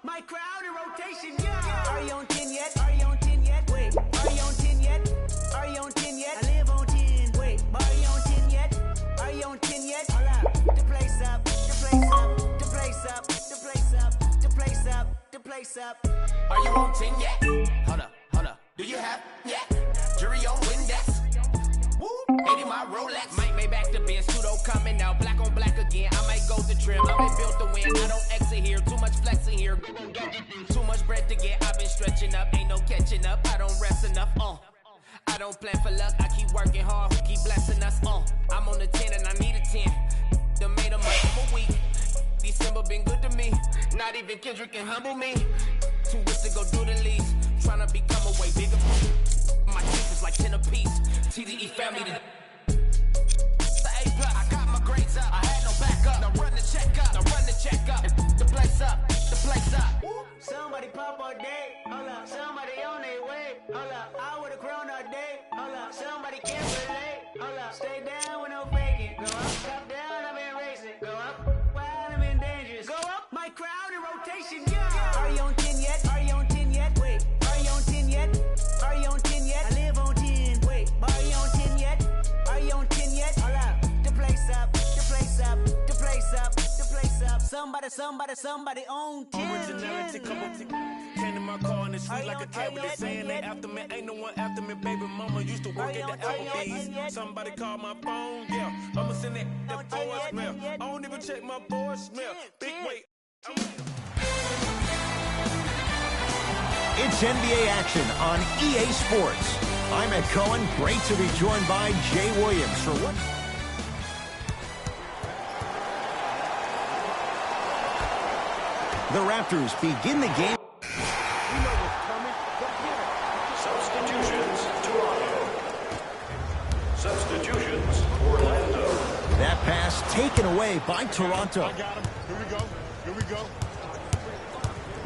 My crowd in rotation, yeah. Are you on 10 yet? Are you on 10 yet? Wait, are you on 10 yet? Are you on 10 yet? I live on 10. Wait, are you on 10 yet? Are you on 10 yet? Hold up. The place up, the place up, the place up, the place up, the place up, the place up. Are you on 10 yet? Hold up. Do you have yet? Jury on Windex. Woo, 80 my Rolex. Might make back to Ben, pseudo coming out, black on black again. I might go to trim, I've been built to win. I don't exit here, too much flexing here. Too much bread to get, I've been stretching up, ain't no catching up. I don't rest enough, I don't plan for luck, I keep working hard, who keep blessing us, I'm on the 10 and I need a 10. Done made a month of a week. December been good to me. Not even Kendrick can humble me. Too rich to go do the least. Tryna become a way bigger. My teeth is like 10 apiece. TDE family to the A+. I got my grades up. I had no backup. Now run the check up. The place up. The place up. Somebody pop all day. Hold up. Somebody on their way. Hold up. I would've grown all day. Hold up. Somebody can't relate. Hold up. Stay down with no faking. Go up. Top down. I've been racing. Go up. Wild. I'm in dangerous. Go up. My crowd in rotation. Yeah. Are you on 10 yet? Are you on 10 yet? Wait. Are you on 10 yet? Are you on 10 yet? I live on 10. Wait. Are you on 10 yet? Are you on 10 yet? Hold up. The place up. The place up. The place up. The place up. Somebody on 10. Originality, came to my car in the street like a cat with a saying that after me. Ain't no one after me, baby mama used to work at the Applebee's. Somebody called my phone, yeah. I'ma send that voicemail. I don't even check my voicemail. Big weight. It's NBA action on EA Sports. I'm Ed Cohen. Great to be joined by Jay Williams for what? The Raptors begin the game. You know what's coming. Substitutions, Toronto. Substitutions, Orlando. That pass taken away by Toronto. I got him. Here we go.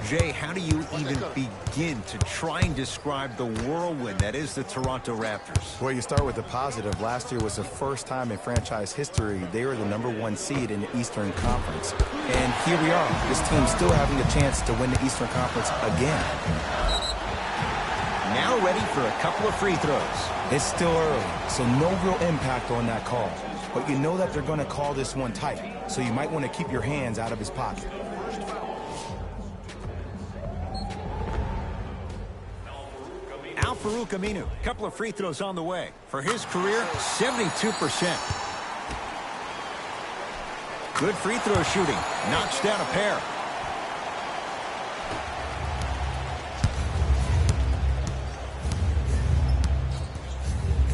Jay, how do you even begin to try and describe the whirlwind that is the Toronto Raptors? Well, you start with the positive. Last year was the first time in franchise history they were the #1 seed in the Eastern Conference. And here we are. This team's still having a chance to win the Eastern Conference again. Now ready for a couple of free throws. It's still early, so no real impact on that call. But you know that they're going to call this one tight, so you might want to keep your hands out of his pocket. Al-Farouq Aminu, couple of free throws on the way. For his career, 72%. Good free throw shooting. Knocks down a pair.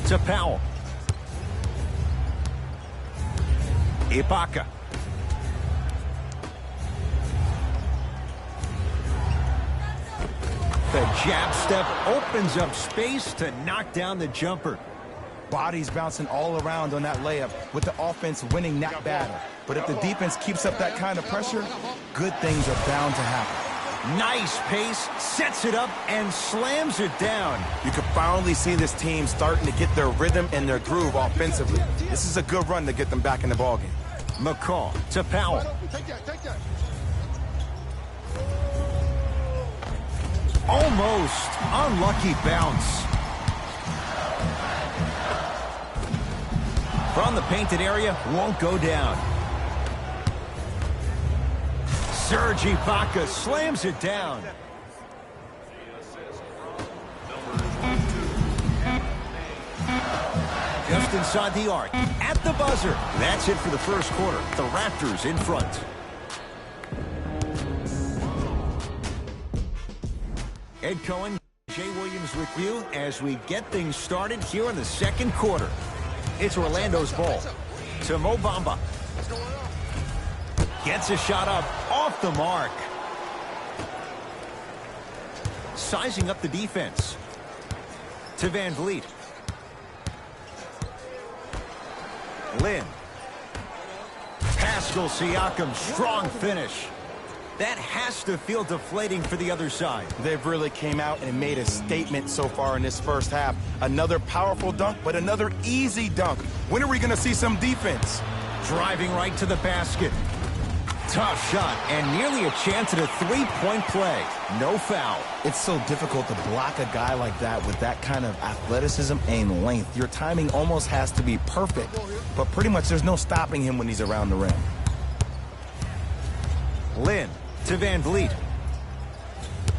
To Powell. Ibaka. The jab step opens up space to knock down the jumper. Bodies bouncing all around on that layup with the offense winning that battle. But if the defense keeps up that kind of pressure, good things are bound to happen. Nice pace, sets it up, and slams it down. You can finally see this team starting to get their rhythm and their groove offensively. This is a good run to get them back in the ballgame. McCall to Powell. Take that. Almost unlucky bounce. From the painted area, won't go down. Serge Ibaka slams it down. Just inside the arc, at the buzzer. That's it for the first quarter. The Raptors in front. Ed Cohen, Jay Williams with you as we get things started here in the second quarter. It's Orlando's ball to Mo Bamba. Gets a shot up off the mark. Sizing up the defense. To Van Vliet. Lynn. Pascal Siakam, strong finish. That has to feel deflating for the other side. They've really came out and made a statement so far in this first half. Another powerful dunk, but another easy dunk. When are we going to see some defense? Driving right to the basket. Tough shot and nearly a chance at a three-point play. No foul. It's so difficult to block a guy like that with that kind of athleticism and length. Your timing almost has to be perfect, but pretty much there's no stopping him when he's around the rim. Lynn to Van Vliet.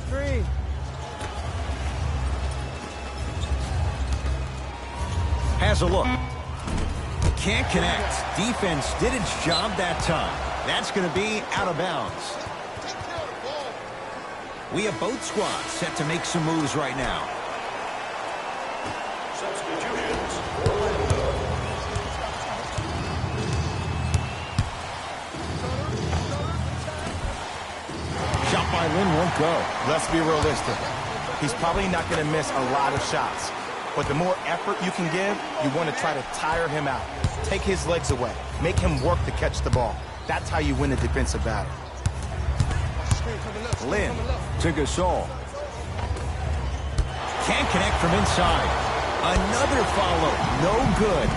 Three. Has a look. Can't connect. Defense did its job that time. That's going to be out of bounds. We have both squads set to make some moves right now. Substitutions, Orlando. Shot by Lynn won't go. Let's be realistic. He's probably not going to miss a lot of shots. But the more effort you can give, you want to try to tire him out. Take his legs away. Make him work to catch the ball. That's how you win a defensive battle. Lynn to Gasol. Can't connect from inside. Another follow. No good.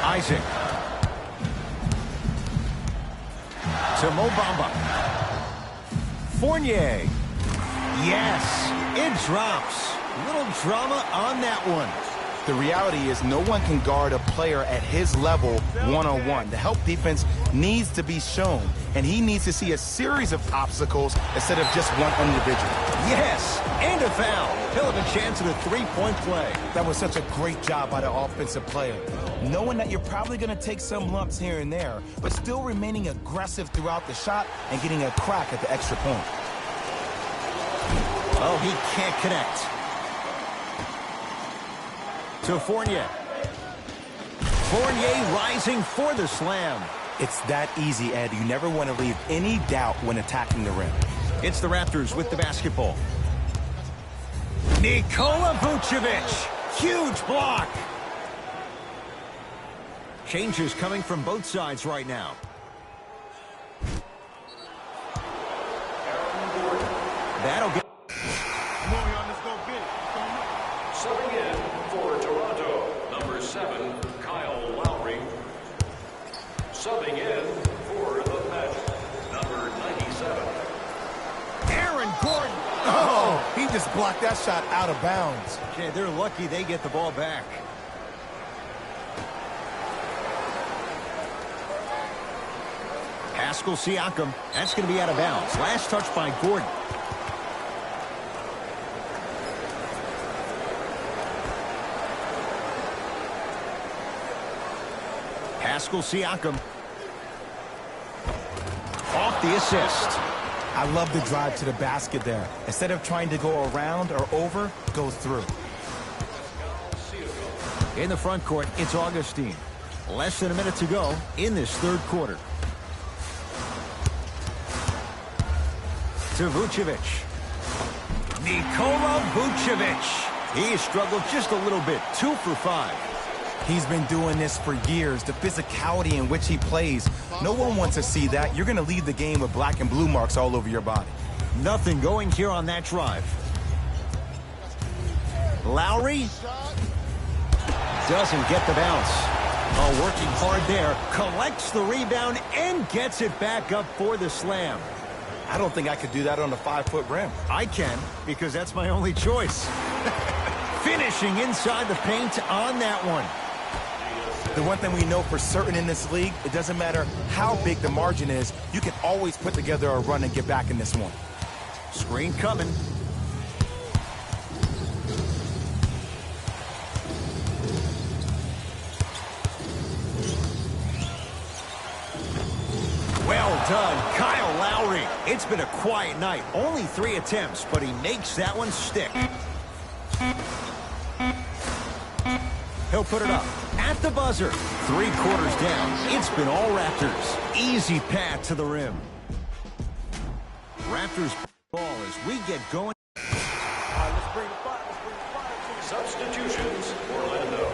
Isaac. To Mo Bamba. Fournier. Yes, it drops. Little drama on that one. The reality is no one can guard a player at his level one-on-one. The help defense needs to be shown, and he needs to see a series of obstacles instead of just one individual. Yes, and a foul. He'll have a chance at a three-point play. That was such a great job by the offensive player. Knowing that you're probably going to take some lumps here and there, but still remaining aggressive throughout the shot and getting a crack at the extra point. Oh, he can't connect. To Fournier. Fournier rising for the slam. It's that easy, Ed. You never want to leave any doubt when attacking the rim. It's the Raptors with the basketball. Nikola Vucevic. Huge block. Changes coming from both sides right now. That'll get... Come on, y'all, let's go get it. Subbing in for Toronto, number 7, Kyle Lowry. Subbing in for the Magic, number 97. Aaron Gordon. Oh, he just blocked that shot out of bounds. Okay, they're lucky they get the ball back. Pascal Siakam. That's going to be out of bounds. Last touch by Gordon. Pascal Siakam. Off the assist. I love the drive to the basket there. Instead of trying to go around or over, go through. In the front court, it's Augustine. Less than a minute to go in this third quarter. To Vucevic. Nikola Vucevic. He struggled just a little bit. 2 for 5. He's been doing this for years. The physicality in which he plays, no one wants to see that. You're going to leave the game with black and blue marks all over your body. Nothing going here on that drive. Lowry doesn't get the bounce. Oh, working hard there. Collects the rebound and gets it back up for the slam. I don't think I could do that on a 5-foot rim. I can, because that's my only choice. Finishing inside the paint on that one. The one thing we know for certain in this league, it doesn't matter how big the margin is, you can always put together a run and get back in this one. Screen coming. Well done, Kyle Lowry. It's been a quiet night. Only 3 attempts, but he makes that one stick. He'll put it up at the buzzer. 3 quarters down. It's been all Raptors. Easy path to the rim. Raptors ball as we get going. Substitutions, Orlando.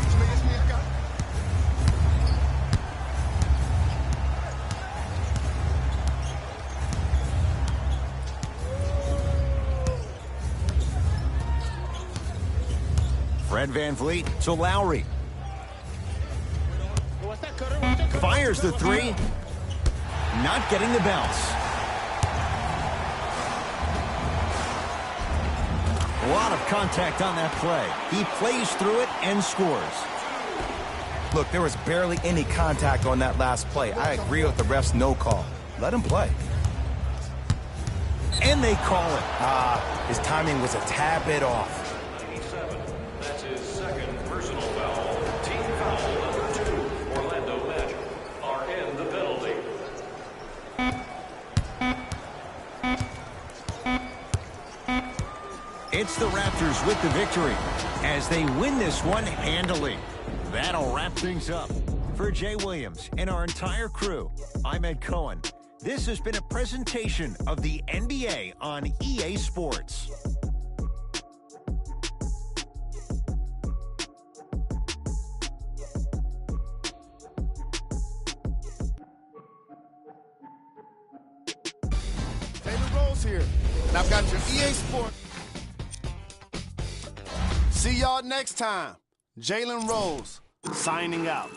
It's me, I got it. Fred VanVleet to Lowry. What's that, Cutter? Fires the three. Not getting the bounce. A lot of contact on that play. He plays through it and scores. Look, there was barely any contact on that last play. I agree with the ref's no call. Let him play. And they call it. His timing was a tad bit off. 97. That's his second personal foul. Team foul number 2. Orlando Magic are in the penalty. It's the Raptors with the victory as they win this one handily. That'll wrap things up. For Jay Williams and our entire crew, I'm Ed Cohen. This has been a presentation of the NBA on EA Sports. Taylor Rose here, and I've got your EA Sports. See y'all next time. Jalen Rose, signing out.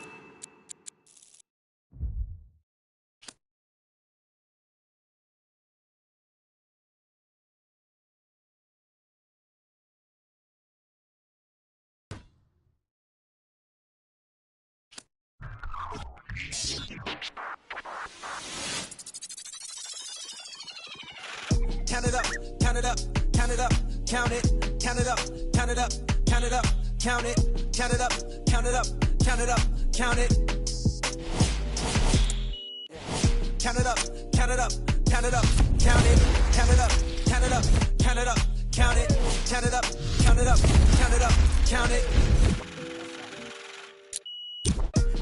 Count it up, count it up, count it up, count it, count it up, count it up, count it up, count it, count it up, count it up, count it up, count it. Count it up, count it up, count it up, count it, count it up, count it up, count it up, count it, count it up, count it up, count it up, count it.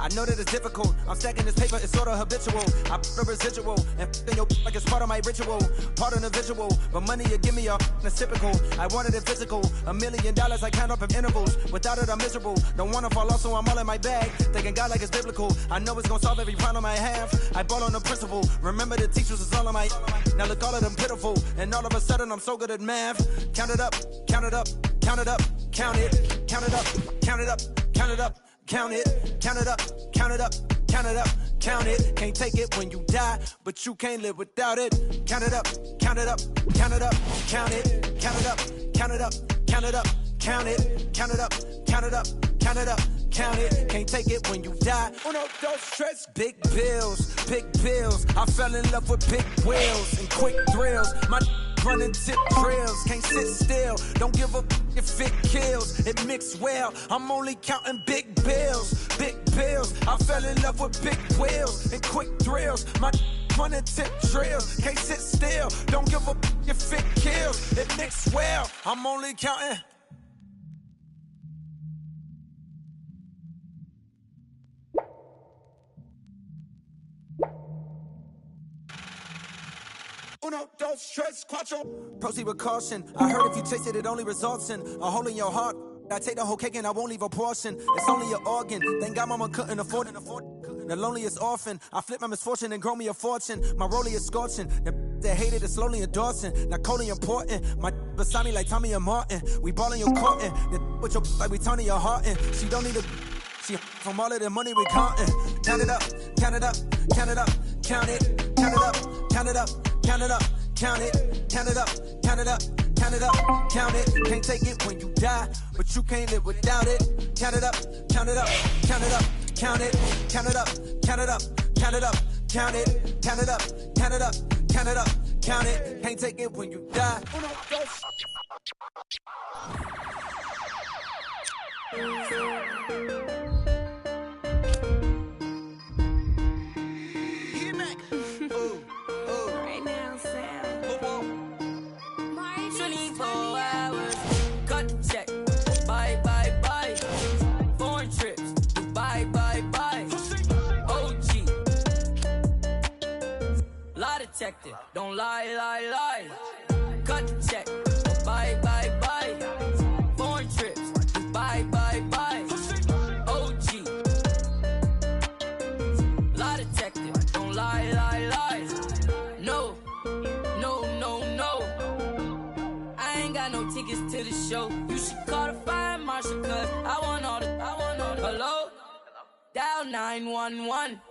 I know that it's difficult. I'm stacking this paper, it's sort of habitual. I put a residual and f***ing your like it's part of my ritual. Part of the visual, but money you give me it's typical. I wanted it physical. $1 million I count up in intervals. Without it I'm miserable. Don't wanna fall off so I'm all in my bag. Thinking God like it's biblical. I know it's gonna solve every problem I have. I ball on the principle. Remember the teachers is all of my. Now look all of them pitiful. And all of a sudden I'm so good at math. Count it up, count it up, count it up, count it, count it up, count it up, count it up. Count it, count it up, count it up, count it up, count it. Can't take it when you die, but you can't live without it. Count it up, count it up, count it up, count it, count it up, count it up, count it up, count it, count it up, count it up, count it up, count it. Can't take it when you die. Uno, dos, tres. Big bills, big bills. I fell in love with big wheels and quick thrills. My running tip drills, can't sit still. Don't give up if it kills. It mixed well. I'm only counting big bills, big bills. I fell in love with big wheels and quick thrills. My running tip drills, can't sit still. Don't give up if it kills. It mixed well. I'm only counting. Uno, dos, tres, cuatro. Proceed with caution. I heard if you taste it, it only results in a hole in your heart. I take the whole cake and I won't leave a portion. It's only an organ. Thank God mama couldn't afford it. The loneliest orphan. I flip my misfortune and grow me a fortune. My rollie is scorching. They hated it slowly endorsing. Not coldly important. My beside me like Tommy and Martin. We ballin' your courtin'. With your like we Tony your heart in. She don't need a. She from all of the money we countin'. Count it up, count it up, count it up, count it, count it up, count it up. Count it up, count it, count it up, count it up, count it up, count it. Can't take it when you die, but you can't live without it. Count it up, count it up, count it up, count it, count it up, count it up, count it up, count it, count it up, count it up, count it up, count it. Can't take it when you die. Don't lie, lie, lie. Cut the check. Bye, bye, bye. Foreign trips. Bye, bye, bye. OG. Lie detective. Don't lie, lie, lie. No, no, no, no. I ain't got no tickets to the show. You should call the fire marshal, cause I want all the. Hello? Dial 911.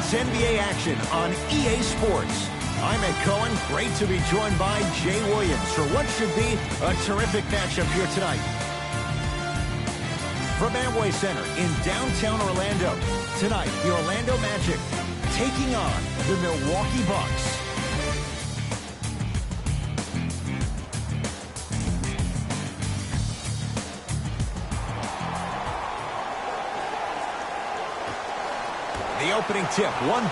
It's NBA action on EA Sports. I'm Ed Cohen. Great to be joined by Jay Williams for what should be a terrific matchup here tonight. From Amway Center in downtown Orlando, tonight the Orlando Magic taking on the Milwaukee Bucks. The opening tip, one.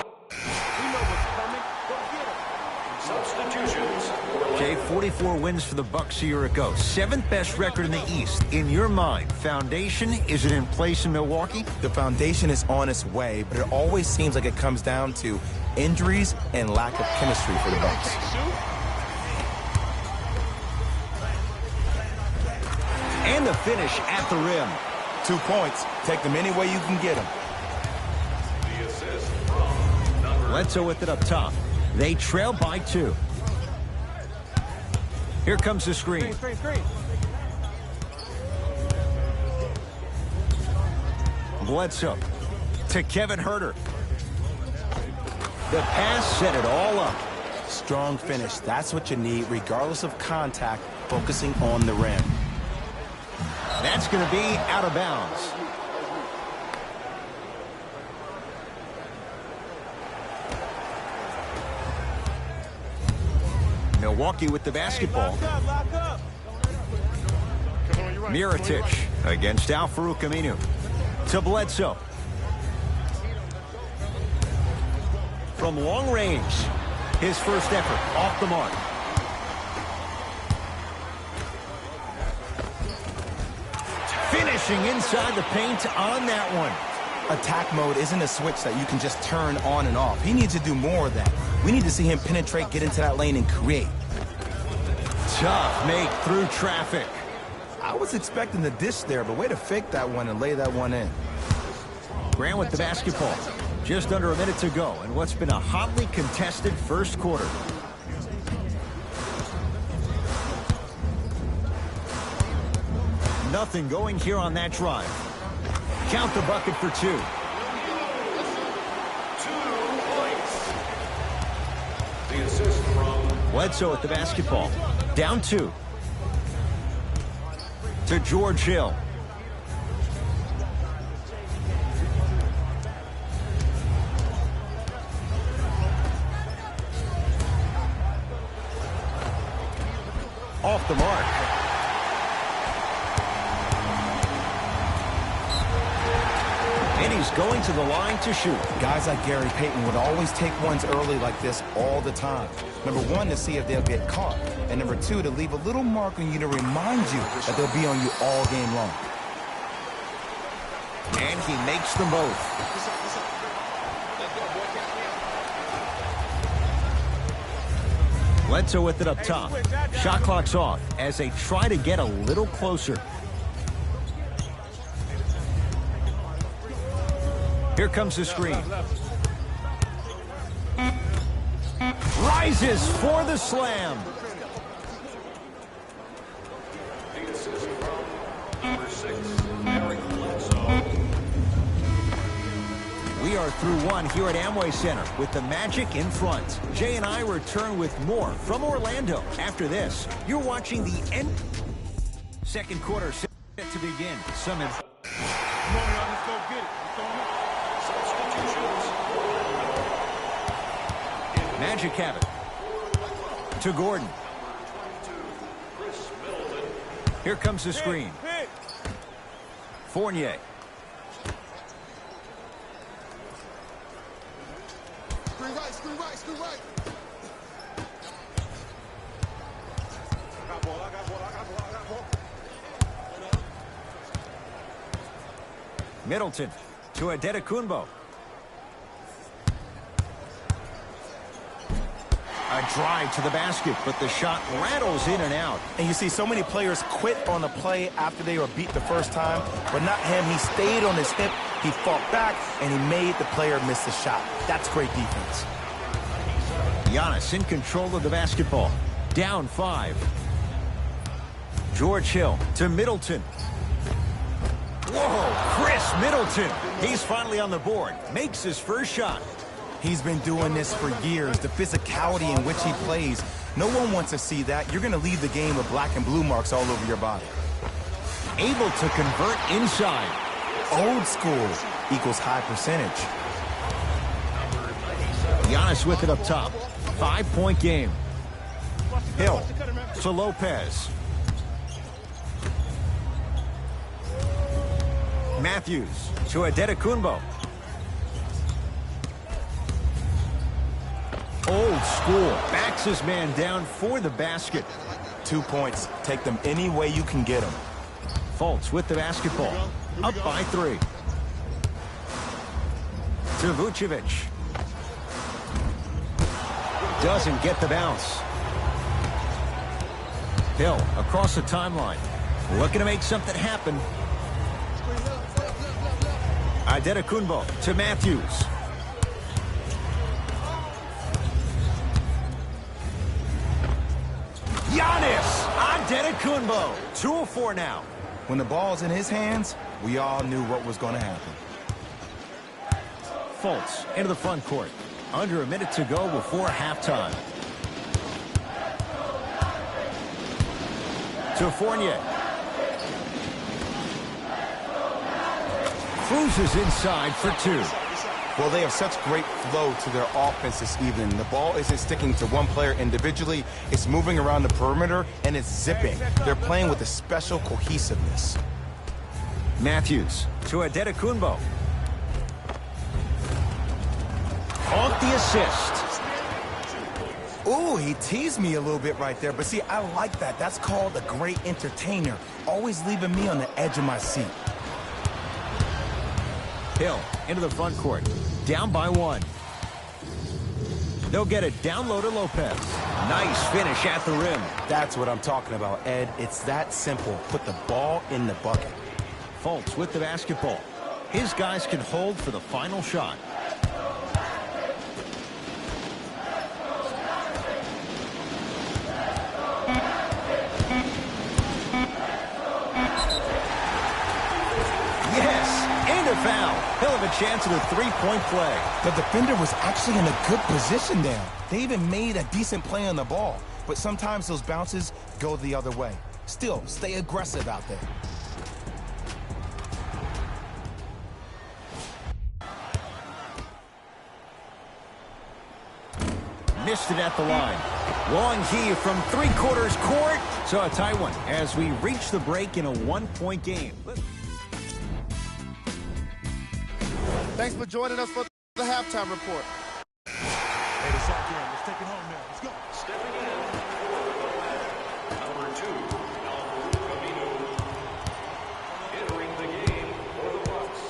Substitutions. Jay, 44 wins for the Bucks a year ago. 7th best record in the East. In your mind, foundation, is it in place in Milwaukee? The foundation is on its way, but it always seems like it comes down to injuries and lack of chemistry for the Bucks. And the finish at the rim. 2 points. Take them any way you can get them. The assist from number. Bledsoe with it up top. They trail by 2. Here comes the screen. Screen. Bledsoe to Kevin Huerter. The pass set it all up. Strong finish. That's what you need, regardless of contact, focusing on the rim. That's going to be out of bounds. Milwaukee with the basketball. Lock up. Mirotic against Al-Farouq Aminu. To Bledsoe. From long range, his first effort off the mark. Finishing inside the paint on that one. Attack mode isn't a switch that you can just turn on and off. He needs to do more of that. We need to see him penetrate, get into that lane, and create. Tough make through traffic. I was expecting the dish there, but way to fake that one and lay that one in. Grant with the basketball. Just under a minute to go in what's been a hotly contested first quarter. Nothing going here on that drive. Count the bucket for 2. 2 points. The assist from Bledsoe at the basketball. Down 2. To George Hill. Off the mark. And he's going to the line to shoot. Guys like Gary Payton would always take ones early like this all the time. Number 1, to see if they'll get caught. And number 2, to leave a little mark on you to remind you that they'll be on you all game long. And he makes them both. Bledsoe with it up top. Shot clock's off as they try to get a little closer. Here comes the screen. Rises for the slam. the assist from number 6, Eric Bledsoe. We are through one here at Amway Center with the Magic in front. Jay and I return with more from Orlando. After this, you're watching the end. Second quarter set to begin. Magic have it. To Gordon. Here comes the screen. Fournier. Screen right. Middleton to Adetokunbo. A drive to the basket, but the shot rattles in and out. And you see so many players quit on the play after they were beat the first time, but not him. He stayed on his hip, he fought back, and he made the player miss the shot. That's great defense. Giannis in control of the basketball. Down 5. George Hill to Middleton. Whoa, Chris Middleton. He's finally on the board. Makes his first shot. He's been doing this for years. The physicality in which he plays, no one wants to see that. You're going to leave the game with black and blue marks all over your body. Able to convert inside. Old school equals high percentage. Giannis with it up top. 5-point game. Hill to Lopez. Matthews to Adetokunbo. Old school. Backs his man down for the basket. 2 points. Take them any way you can get them. Fultz with the basketball. Up by 3. To Vucevic. Doesn't get the bounce. Hill across the timeline. Looking to make something happen. Adetokunbo to Matthews. Giannis Adetokunbo. 2 of 4 now. When the ball's in his hands, we all knew what was going to happen. Fultz into the front court. Under a minute to go before halftime. To Fournier. Cruises inside for 2. Well, they have such great flow to their offense this evening. The ball isn't sticking to one player individually. It's moving around the perimeter, and it's zipping. They're playing with a special cohesiveness. Matthews to Adetokunbo. Off the assist. Ooh, he teased me a little bit right there. But see, I like that. That's called a great entertainer. Always leaving me on the edge of my seat. Hill into the front court. Down by 1. They'll get it down low to Lopez. Nice finish at the rim. That's what I'm talking about, Ed. It's that simple. Put the ball in the bucket. Fultz with the basketball. His guys can hold for the final shot. Foul. He'll have a chance at a 3-point play. The defender was actually in a good position there. They even made a decent play on the ball. But sometimes those bounces go the other way. Still, stay aggressive out there. Missed it at the line. Long heave from 3/4 court. So a tight one as we reach the break in a 1-point game. Thanks for joining us for the halftime report. Hey, the shot game. Let's take it home now. Let's go. Stepping in, number 2, Al-Farouq Aminu. Entering the game for the Bucks,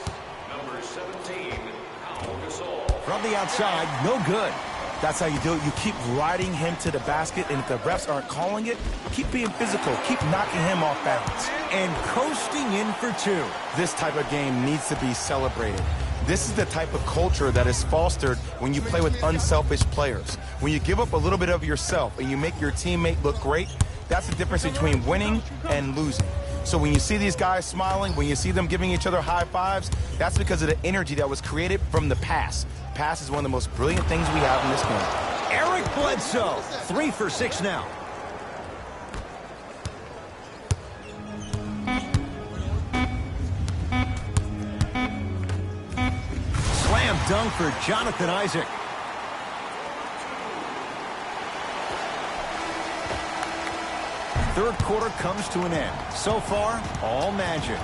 number 17, Pau Gasol. From the outside, no good. That's how you do it. You keep riding him to the basket, and if the refs aren't calling it, keep being physical. Keep knocking him off balance. And coasting in for 2. This type of game needs to be celebrated. This is the type of culture that is fostered when you play with unselfish players. When you give up a little bit of yourself and you make your teammate look great, that's the difference between winning and losing. So when you see these guys smiling, when you see them giving each other high fives, that's because of the energy that was created from the pass. Pass is one of the most brilliant things we have in this game. Eric Bledsoe, 3 for 6 now. Slam dunk for Jonathan Isaac. Third quarter comes to an end. So far, all magic.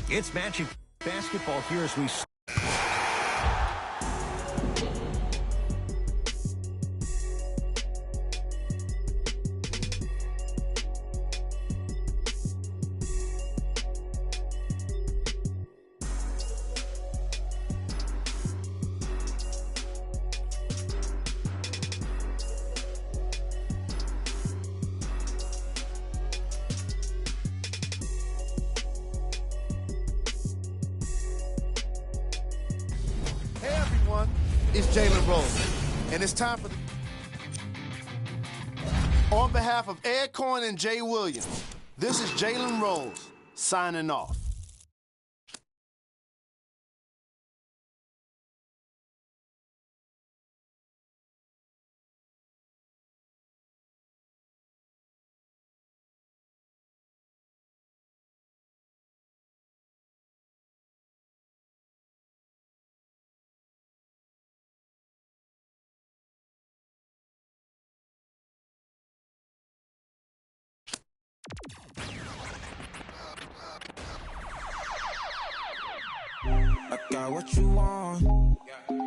It's Magic basketball here as we... is Jalen Rose. And it's time for... On behalf of Ed Cohen and Jay Williams, this is Jalen Rose signing off. I got what you want,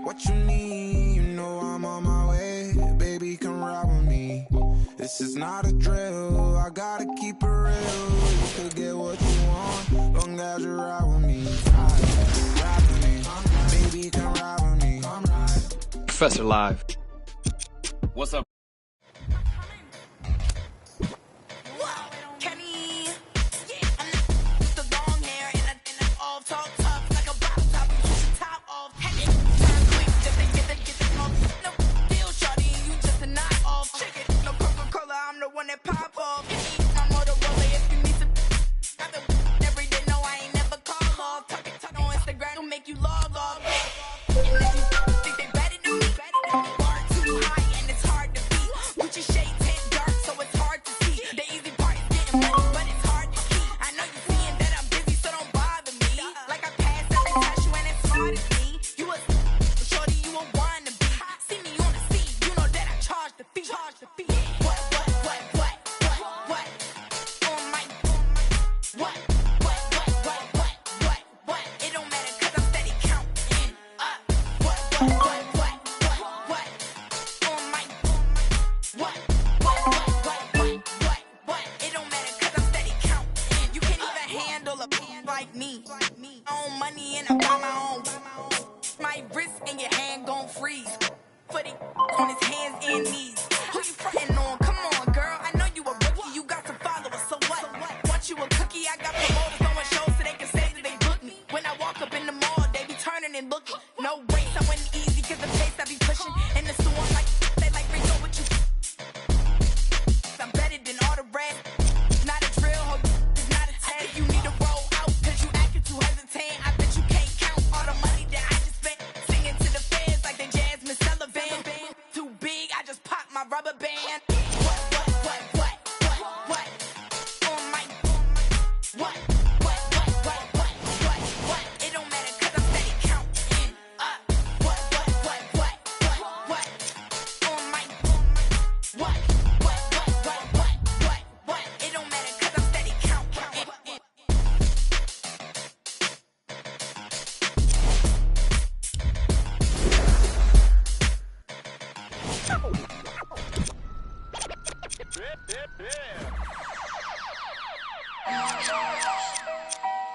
what you need. You know I'm on my way, baby, come ride with me. This is not a drill, I gotta keep it real. You could get what you want, long as you ride with me. Ride with me, baby, come ride with me. Professor Live. What's up?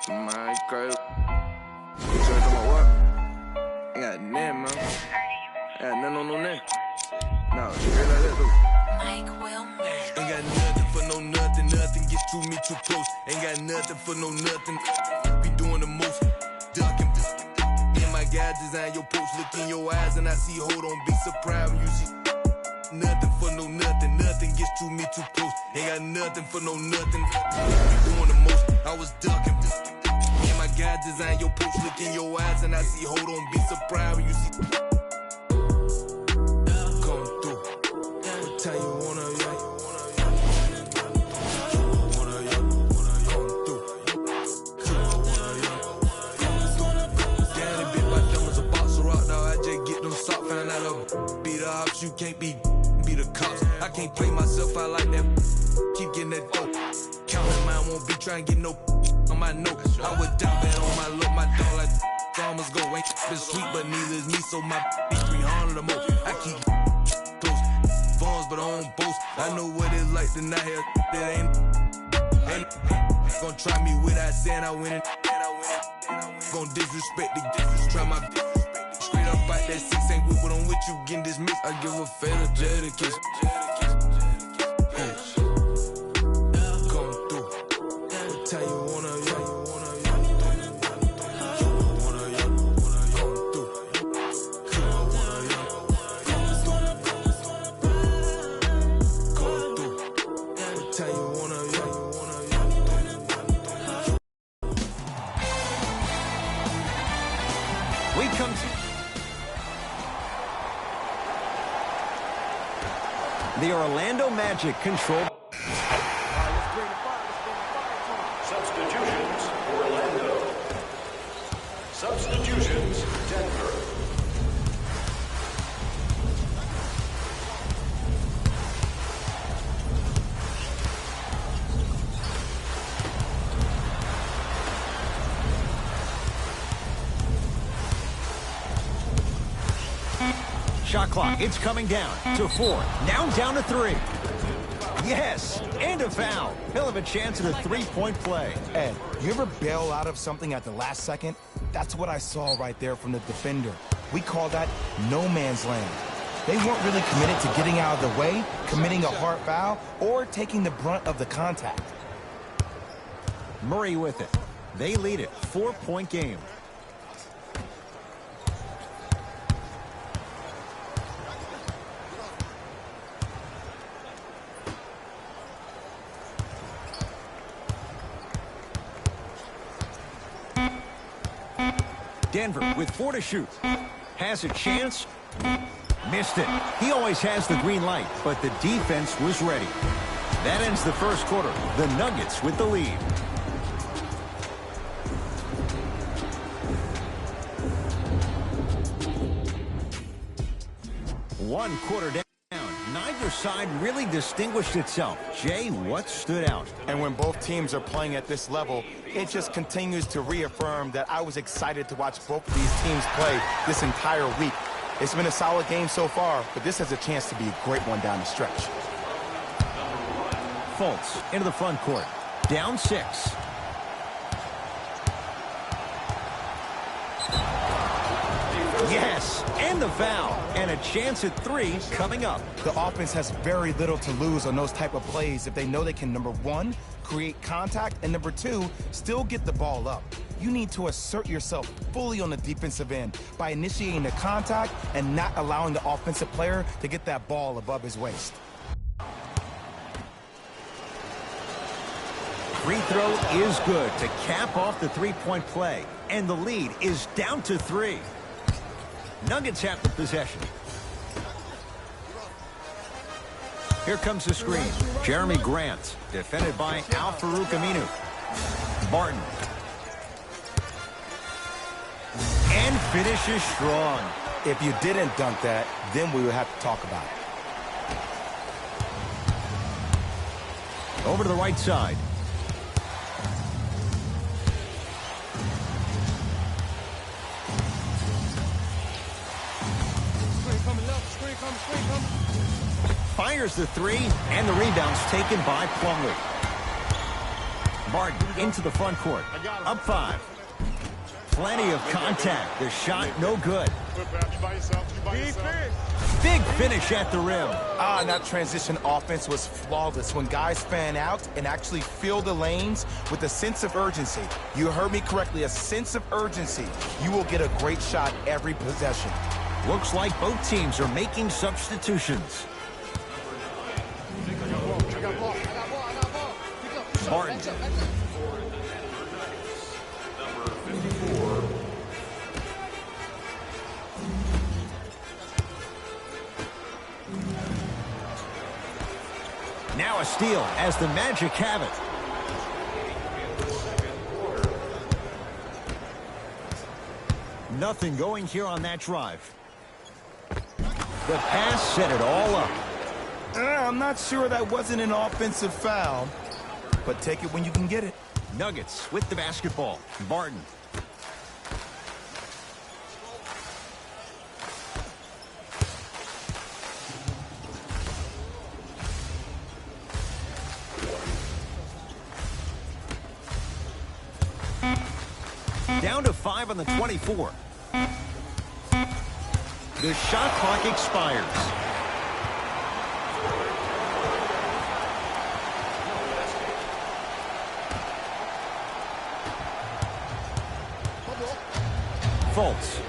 My girl, you trying to my what? I got name, man. I got nothing on no name. No, straight like that, though. Mike Wilmer. Ain't got nothing for no nothing. Nothing gets to me too close. Ain't got nothing for no nothing. Be doing the most. Ducking. In my guide, design your post. Look in your eyes and I see, hold on, be surprised when you see. Nothing for no nothing. Nothing gets to me too close. Ain't got nothing for no nothing. Be doing the most. I was ducking. In my guide, design your post. Look in your eyes and I see, hold on, be surprised when you see. Come through. What time you wanna, you can't be the cops. I can't play myself out like that. Keep getting that dope. Counting mine, won't be trying to get no on my note. I was down bad on my look, my dog like farmers go. Ain't been sweet, but neither is me, so my 300 the most. I keep close phones, but I don't boast. I know what it's like to not have that ain't gonna try me without saying I win it. Gonna disrespect the try my straight up out that 6 ain't with what I'm with you getting this mix. I give a fatal Jada kiss. Come through. What time you wanna, come through. We come to the Orlando Magic control. Substitutions, Orlando. Substitutions, Denver. Shot clock, it's coming down to 4. Now down to 3. Yes, and a foul. He'll have a chance at a three-point play. Ed, you ever bail out of something at the last second? That's what I saw right there from the defender. We call that no man's land. They weren't really committed to getting out of the way, committing a hard foul, or taking the brunt of the contact. Murray with it. They lead it. 4-point game. Denver with 4 to shoot. Has a chance. Missed it. He always has the green light, but the defense was ready. That ends the first quarter. The Nuggets with the lead. One quarter down. Neither side really distinguished itself. Jay, what stood out? And when both teams are playing at this level, it just continues to reaffirm that I was excited to watch both of these teams play this entire week. It's been a solid game so far, but this has a chance to be a great one down the stretch. Fultz into the front court. Down 6. Yes, and the foul. And a chance at 3 coming up. The offense has very little to lose on those type of plays if they know they can, number 1, create contact, and number 2, still get the ball up. You need to assert yourself fully on the defensive end by initiating the contact and not allowing the offensive player to get that ball above his waist. Free throw is good to cap off the three-point play. And the lead is down to 3. Nuggets have the possession. Here comes the screen. Jeremy Grant, defended by Al-Farouq Aminu. Barton. And finishes strong. If you didn't dunk that, then we would have to talk about it. Over to the right side. Fires the 3, and the rebound's taken by Plumlee. Barton into the front court. Up 5. Plenty of contact. The shot no good. Big finish at the rim. And that transition offense was flawless when guys fan out and actually fill the lanes with a sense of urgency. You heard me correctly, a sense of urgency. You will get a great shot every possession. Looks like both teams are making substitutions. Barton. Now a steal as the Magic have it. Nothing going here on that drive. The pass set it all up. I'm not sure that wasn't an offensive foul, but take it when you can get it. Nuggets with the basketball. Barton. Down to 5 on the 24. The shot clock expires. Fultz.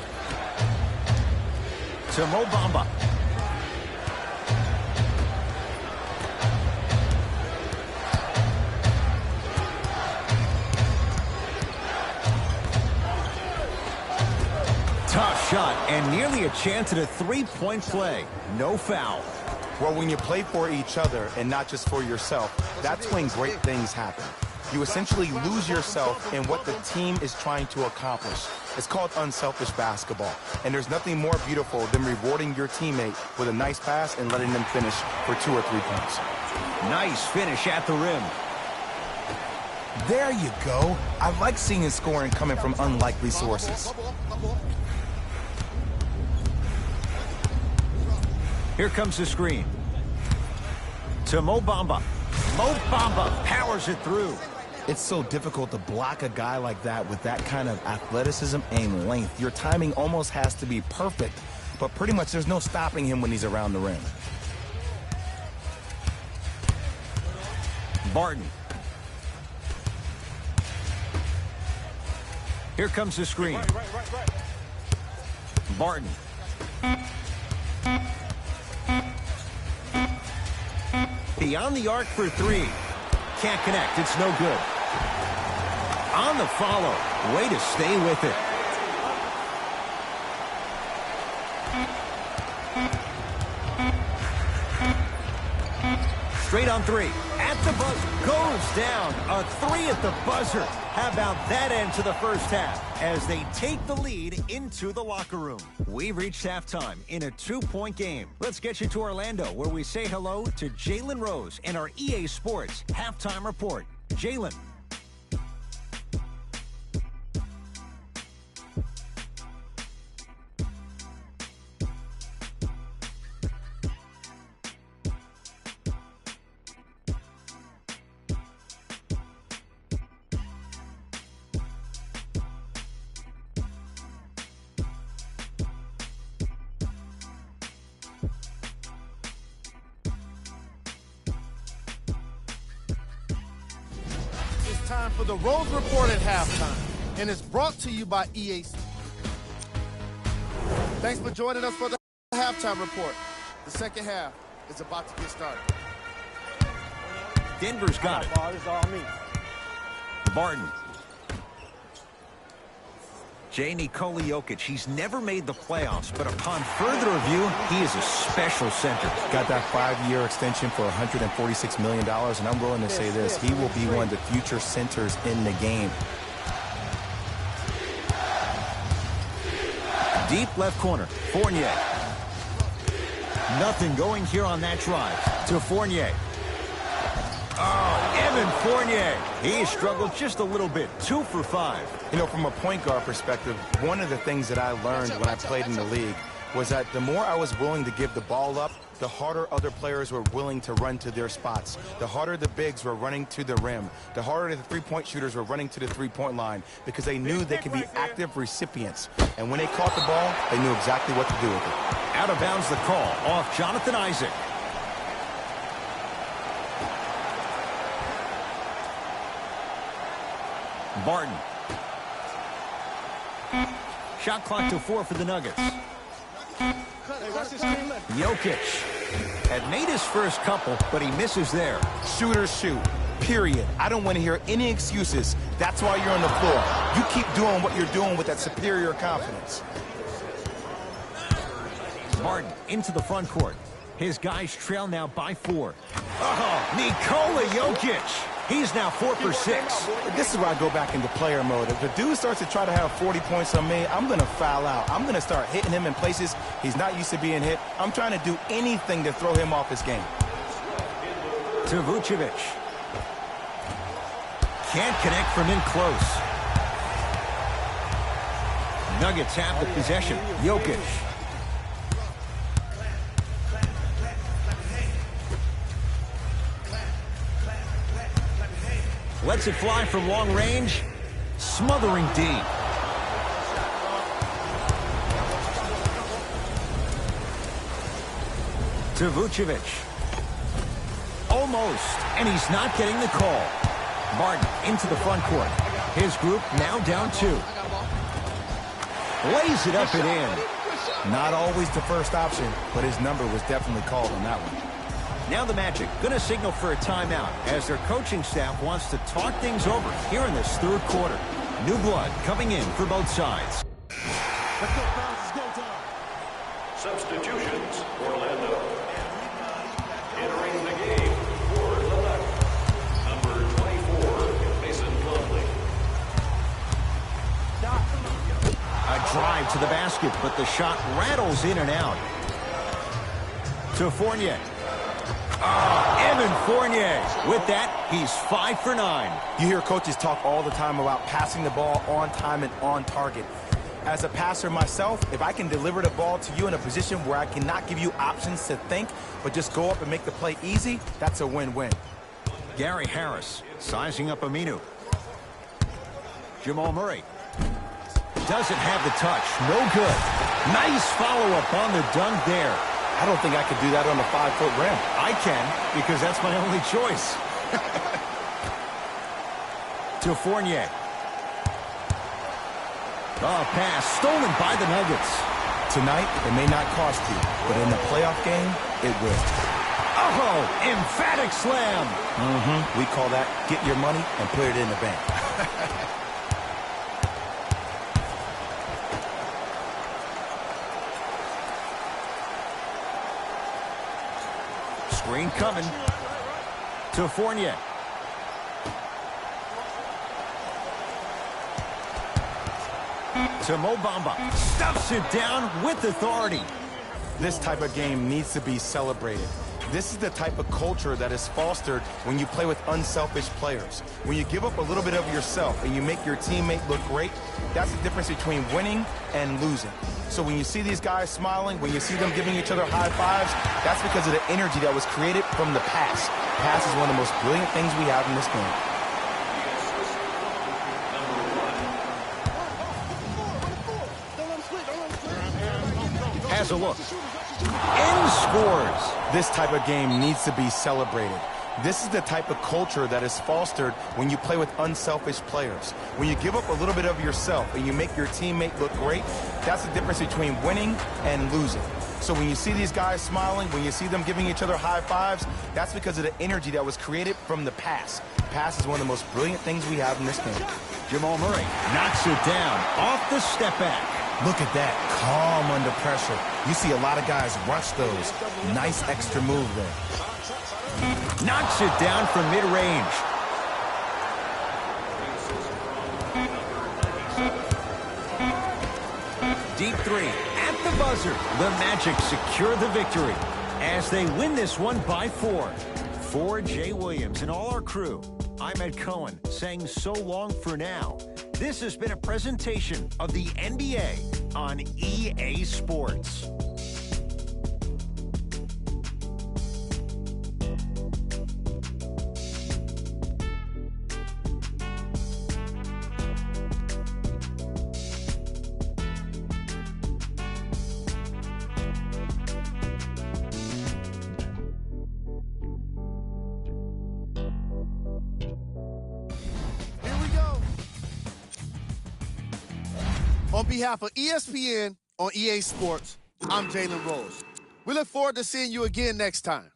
To Mo Bamba. Tough shot and nearly a chance at a three-point play. No foul. Well, when you play for each other and not just for yourself, that's when great things happen. You essentially lose yourself in what the team is trying to accomplish. It's called unselfish basketball. And there's nothing more beautiful than rewarding your teammate with a nice pass and letting them finish for 2 or 3 points. Nice finish at the rim. There you go. I like seeing scoring coming from unlikely sources. Here comes the screen. To Mo Bamba. Mo Bamba powers it through. It's so difficult to block a guy like that with that kind of athleticism and length. Your timing almost has to be perfect, but pretty much there's no stopping him when he's around the rim. Barton. Here comes the screen. Barton. Beyond the arc for 3. Can't connect. It's no good. On the follow. Way to stay with it. Straight on 3. At the buzzer. Goes down. A 3 at the buzzer. How about that end to the first half as they take the lead into the locker room? We've reached halftime in a 2-point game. Let's get you to Orlando, where we say hello to Jalen Rose and our EA Sports Halftime Report. Jalen. Time for the Rose Report at halftime, and it's brought to you by EA. Thanks for joining us for the halftime report. The second half is about to get started. Denver's got it. Ball, this is all me. Barton. J. Nikola Jokic, he's never made the playoffs, but upon further review, he is a special center. Got that 5-year extension for $146 million, and I'm willing to say this, he will be one of the future centers in the game. Deep left corner, Fournier. Nothing going here on that drive to Fournier. Oh, Evan Fournier. He struggled just a little bit. 2 for 5. You know, from a point guard perspective, one of the things that I learned when I played in the league was that the more I was willing to give the ball up, the harder other players were willing to run to their spots. The harder the bigs were running to the rim. The harder the three-point shooters were running to the three-point line because they knew they could be active recipients. And when they caught the ball, they knew exactly what to do with it. Out of bounds the call off Jonathan Isaac. Barton. Shot clock to 4 for the Nuggets. Jokic had made his first couple, but he misses there. Shooters shoot, period. I don't want to hear any excuses. That's why you're on the floor. You keep doing what you're doing with that superior confidence. Barton into the front court. His guys trail now by 4. Oh, Nikola Jokic. He's now 4 for 6. This is where I go back into player mode. If the dude starts to try to have 40 points on me, I'm going to foul out. I'm going to start hitting him in places he's not used to being hit. I'm trying to do anything to throw him off his game. To Vucevic. Can't connect from in close. Nuggets have the possession. Jokic. Lets it fly from long range. Smothering D. To Vucevic. Almost. And he's not getting the call. Barton into the front court. His group now down 2. Lays it up and in. Not always the first option, but his number was definitely called on that one. Now the Magic going to signal for a timeout as their coaching staff wants to talk things over here in this third quarter. New blood coming in for both sides. Substitutions, Orlando. Entering the game for the left, number 24, Mason Plumlee. A drive to the basket, but the shot rattles in and out. To Fournier. Evan Fournier. With that, he's 5 for 9. You hear coaches talk all the time about passing the ball on time and on target. As a passer myself, if I can deliver the ball to you in a position where I cannot give you options to think, but just go up and make the play easy, that's a win-win. Gary Harris sizing up Aminu. Jamal Murray. Doesn't have the touch. No good. Nice follow-up on the dunk there. I don't think I could do that on a 5-foot rim. I can, because that's my only choice. To Fournier. Pass stolen by the Nuggets. Tonight, it may not cost you, but in the playoff game, it will. Oh, emphatic slam. We call that get your money and put it in the bank. Screen coming to Fournier. To Mo Bamba. Stuffs it down with authority. This type of game needs to be celebrated. This is the type of culture that is fostered when you play with unselfish players. When you give up a little bit of yourself and you make your teammate look great, that's the difference between winning and losing. So when you see these guys smiling, when you see them giving each other high fives, that's because of the energy that was created from the pass. Pass is one of the most brilliant things we have in this game. Has a look. And scores. This type of game needs to be celebrated. This is the type of culture that is fostered when you play with unselfish players. When you give up a little bit of yourself and you make your teammate look great, that's the difference between winning and losing. So when you see these guys smiling, when you see them giving each other high fives, that's because of the energy that was created from the pass. Pass is one of the most brilliant things we have in this game. Jamal Murray knocks it down off the step back. Look at that, calm under pressure. You see a lot of guys rush those. Nice extra move there. Knocks it down from mid-range. Deep three at the buzzer. The Magic secure the victory as they win this one by 4. For Jay Williams and all our crew, I'm Ed Cohen saying so long for now. This has been a presentation of the NBA on EA Sports. On behalf of ESPN on EA Sports, I'm Jalen Rose. We look forward to seeing you again next time.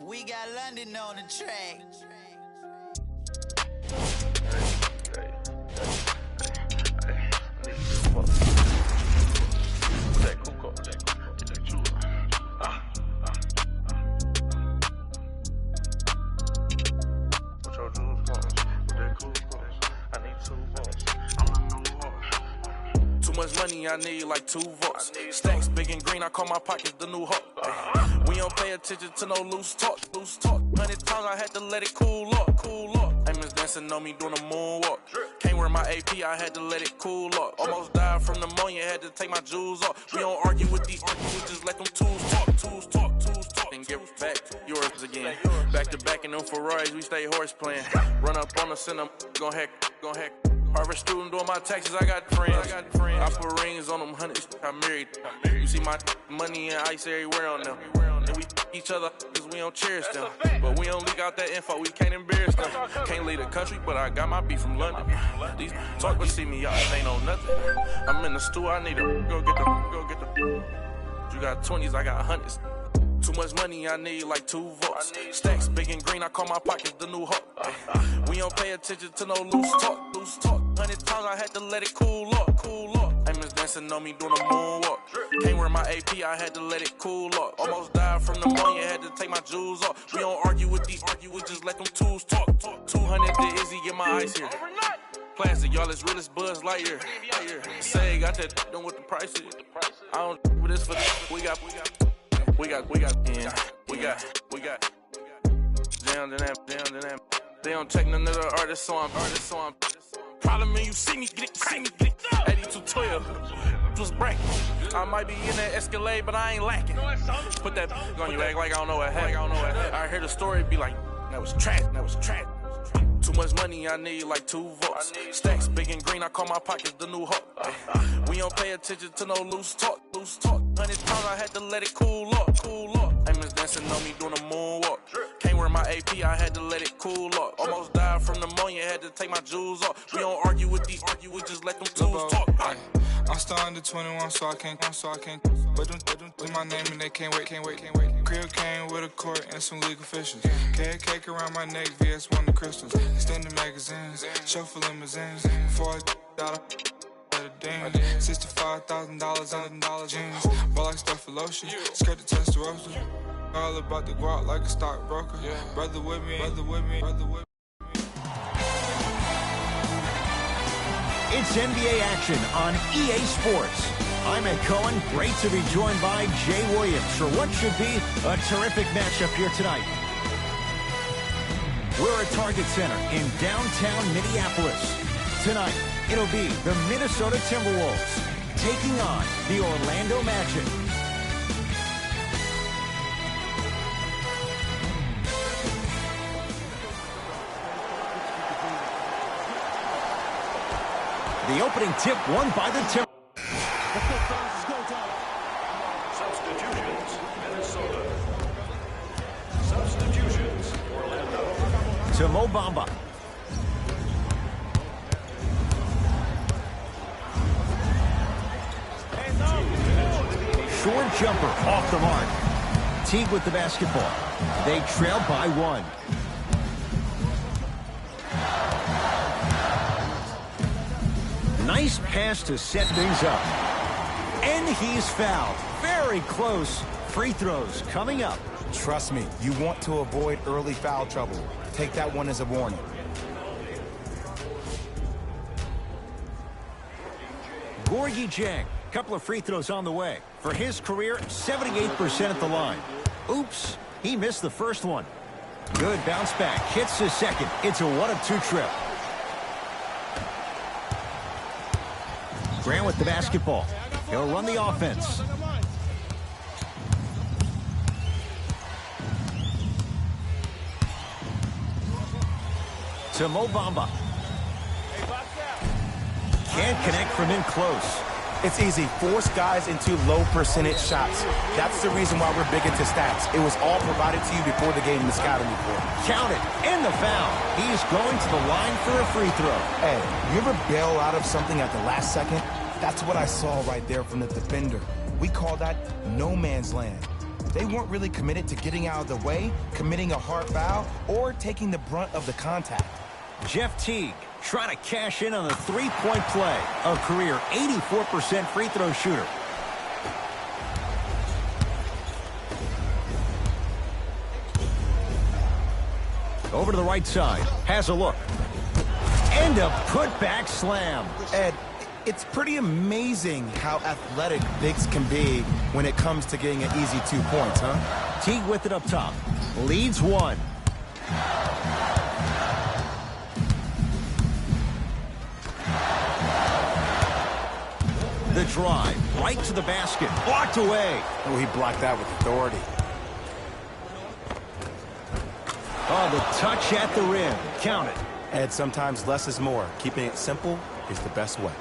We got London on the track. Too much money, I need like 2 votes. Stacks big and green, I call my pockets the new hook. We don't pay attention to no loose talk. 100 times I had to let it cool up. Amos dancing on me doing a moonwalk. Can't wear my AP, I had to let it cool up. Almost died from pneumonia, had to take my jewels off. We don't argue with these we just let them tools talk. Then give back yours again. Back to back in them Ferraris, we stay horse playing. Run up on us and I'm gon' heck. Harvard student doing my taxes, I got friends. I put rings on them hundreds, I married. You see my money and ice everywhere on them. Then we each other cause we don't cherish them. But we don't leak out that info, we can't embarrass them. Can't leave the country, but I got my beef from London. These talk, but see me out, ain't on nothing. I'm in the stew, I need to go get the. You got 20s, I got hundreds. Too much money, I need like 2 votes. Stacks big and green, I call my pockets the new hope. We don't pay attention to no loose talk. 100 times I had to let it cool up. Amos dancing on me doing a moonwalk. Can't wear my AP, I had to let it cool up. Almost died from pneumonia, had to take my jewels off. We don't argue with these, we just let them tools talk. 200 to Izzy, get my ice here. Plastic, y'all as real as Buzz Lightyear. Say, got that done with the prices. I don't with this for this. We got. Down to that. They don't check none of the artists, so I'm. Problem is you see me get it. 8212 was breaking. I might be in that Escalade, but I ain't lacking. Put that on you, act like I don't know what happened. I hear the story, be like, that was trash. Too much money, I need like 2 votes. Stacks big and green, I call my pockets the new hope. We don't pay attention to no loose talk. 100 times I had to let it cool up. Amos dancing on me doing a moonwalk. Can't wear my AP, I had to let it cool up. Almost died from pneumonia, had to take my jewels off. We don't argue with these, we just let them tools talk. I'm still under 21, so I can't. But them do my name and they can't wait. Crib came with a court and some legal officials. Cake around my neck, VS1 the crystals. Extended magazines, chauffeur limousines. Before I got a ding. $65,000 on jeans. Ball like stuff for lotion. Skirt the Testarossa. All about the guap like a stockbroker. Brother with me. It's NBA action on EA Sports. I'm Ed Cohen. Great to be joined by Jay Williams for what should be a terrific matchup here tonight. We're at Target Center in downtown Minneapolis. Tonight, it'll be the Minnesota Timberwolves taking on the Orlando Magic. The opening tip won by the Timberwolves. Substitutions, Minnesota. Substitutions, Orlando. To Mo Bamba. Short jumper off the mark. Teague with the basketball. They trail by 1. Nice pass to set things up. And he's fouled. Very close. Free throws coming up. Trust me, you want to avoid early foul trouble. Take that one as a warning. Gorgui Dieng, couple of free throws on the way. For his career, 78% at the line. Oops, he missed the first one. Good bounce back. Hits his second. It's a 1-of-2 trip. Grant with the basketball. He'll run the offense. To Mo Bamba. Can't connect from in close. It's easy. Force guys into low percentage shots. That's the reason why we're big into stats. It was all provided to you before the game in the scouting report. Count it. And the foul. He's going to the line for a free throw. Hey, you ever bail out of something at the last second? That's what I saw right there from the defender. We call that no man's land. They weren't really committed to getting out of the way, committing a hard foul, or taking the brunt of the contact. Jeff Teague trying to cash in on the three-point play. A career 84% free throw shooter. Over to the right side. Has a look. And a putback slam. Ed, it's pretty amazing how athletic bigs can be when it comes to getting an easy 2 points, huh? Teague with it up top. Leads 1. The drive, right to the basket, blocked away. Oh, he blocked that with authority. Oh, the touch at the rim. Count it. Ed, sometimes less is more. Keeping it simple is the best way.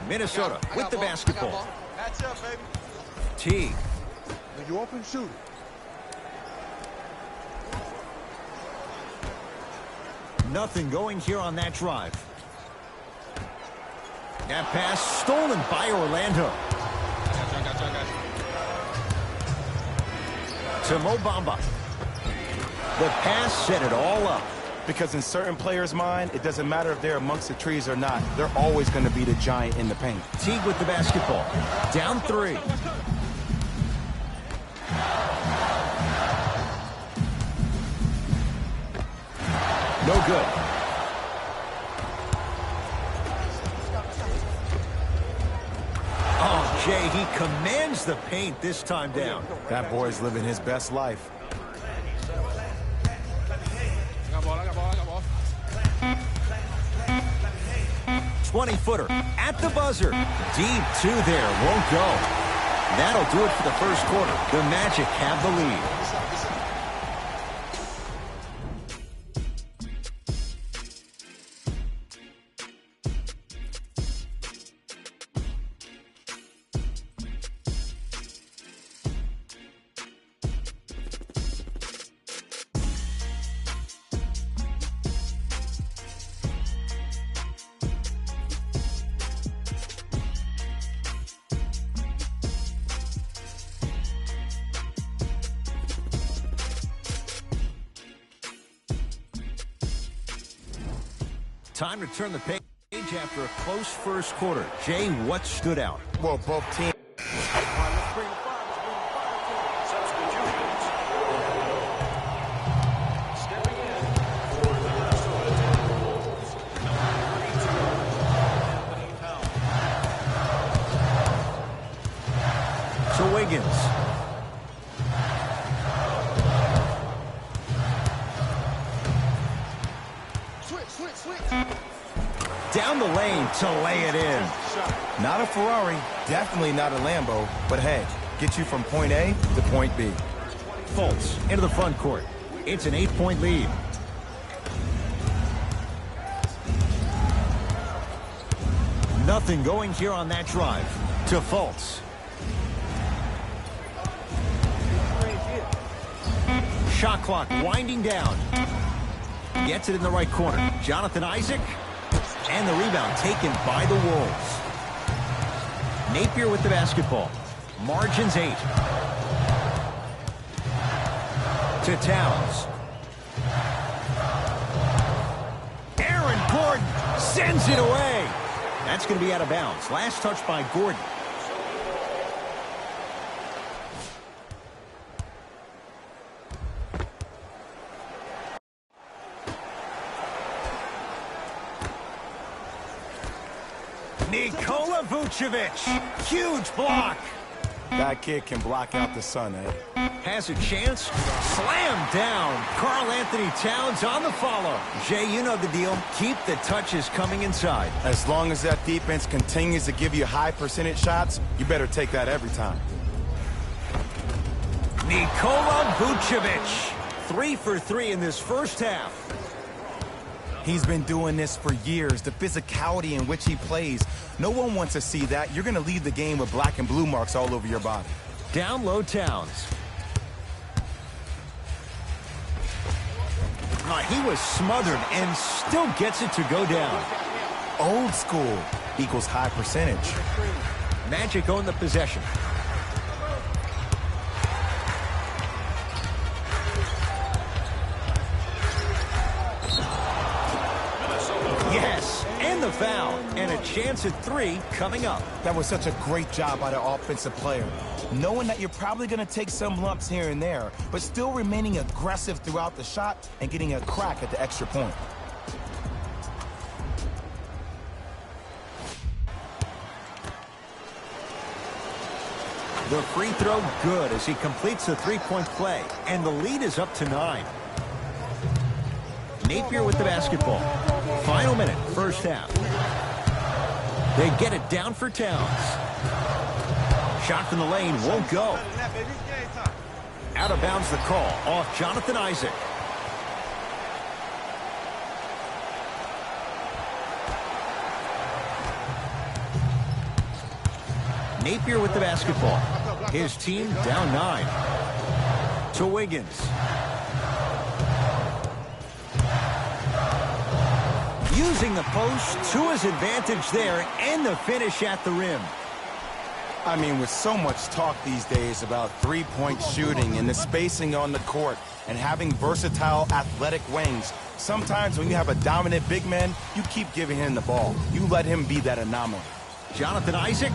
Minnesota with the basketball. Teague When you open, shoot it. Nothing going here on that drive. That pass stolen by Orlando. To Mo Bamba. The pass set it all up. Because in certain players' mind, it doesn't matter if they're amongst the trees or not. They're always going to be the giant in the paint. Teague with the basketball. Down 3. No good. Oh, Jay, he commands the paint this time down. That boy's living his best life. 20-footer at the buzzer. Deep 2 there. Won't go. That'll do it for the first quarter. The Magic have the lead. Time to turn the page after a close first quarter. Jay, what stood out? Well, both teams. Substitutions. Stepping in for the Minnesota Timberwolves, number 32, Anthony Towns. To Wiggins. Down the lane to lay it in. Not a Ferrari, definitely not a Lambo, but hey, get you from point A to point B. Fultz into the front court. It's an 8-point lead. Nothing going here on that drive. To Fultz. Shot clock winding down. Gets it in the right corner. Jonathan Isaac. And the rebound taken by the Wolves. Napier with the basketball. Margins 8. To Towns. Aaron Gordon sends it away. That's going to be out of bounds. Last touch by Gordon. Nikola Vucevic, huge block. That kid can block out the sun, eh? Has a chance, slam down. Karl Anthony Towns on the follow. Jay, you know the deal. Keep the touches coming inside. As long as that defense continues to give you high percentage shots, you better take that every time. Nikola Vucevic, 3 for 3 in this first half. He's been doing this for years. The physicality in which he plays, no one wants to see that. You're going to leave the game with black and blue marks all over your body. Down low Towns. He was smothered and still gets it to go down. Old school equals high percentage. Magic own the possession. Yes, and the foul, and a chance at 3 coming up. That was such a great job by the offensive player. Knowing that you're probably going to take some lumps here and there, but still remaining aggressive throughout the shot and getting a crack at the extra point. The free throw good as he completes the three-point play, and the lead is up to 9. Napier with the basketball. Final minute, first half. They get it down for Towns. Shot from the lane won't go. Out of bounds the call off Jonathan Isaac. Napier with the basketball. His team down 9. To Wiggins. Using the post to his advantage there, and the finish at the rim. I mean, with so much talk these days about three-point shooting and the spacing on the court and having versatile athletic wings, sometimes when you have a dominant big man, you keep giving him the ball. You let him be that anomaly. Jonathan Isaac,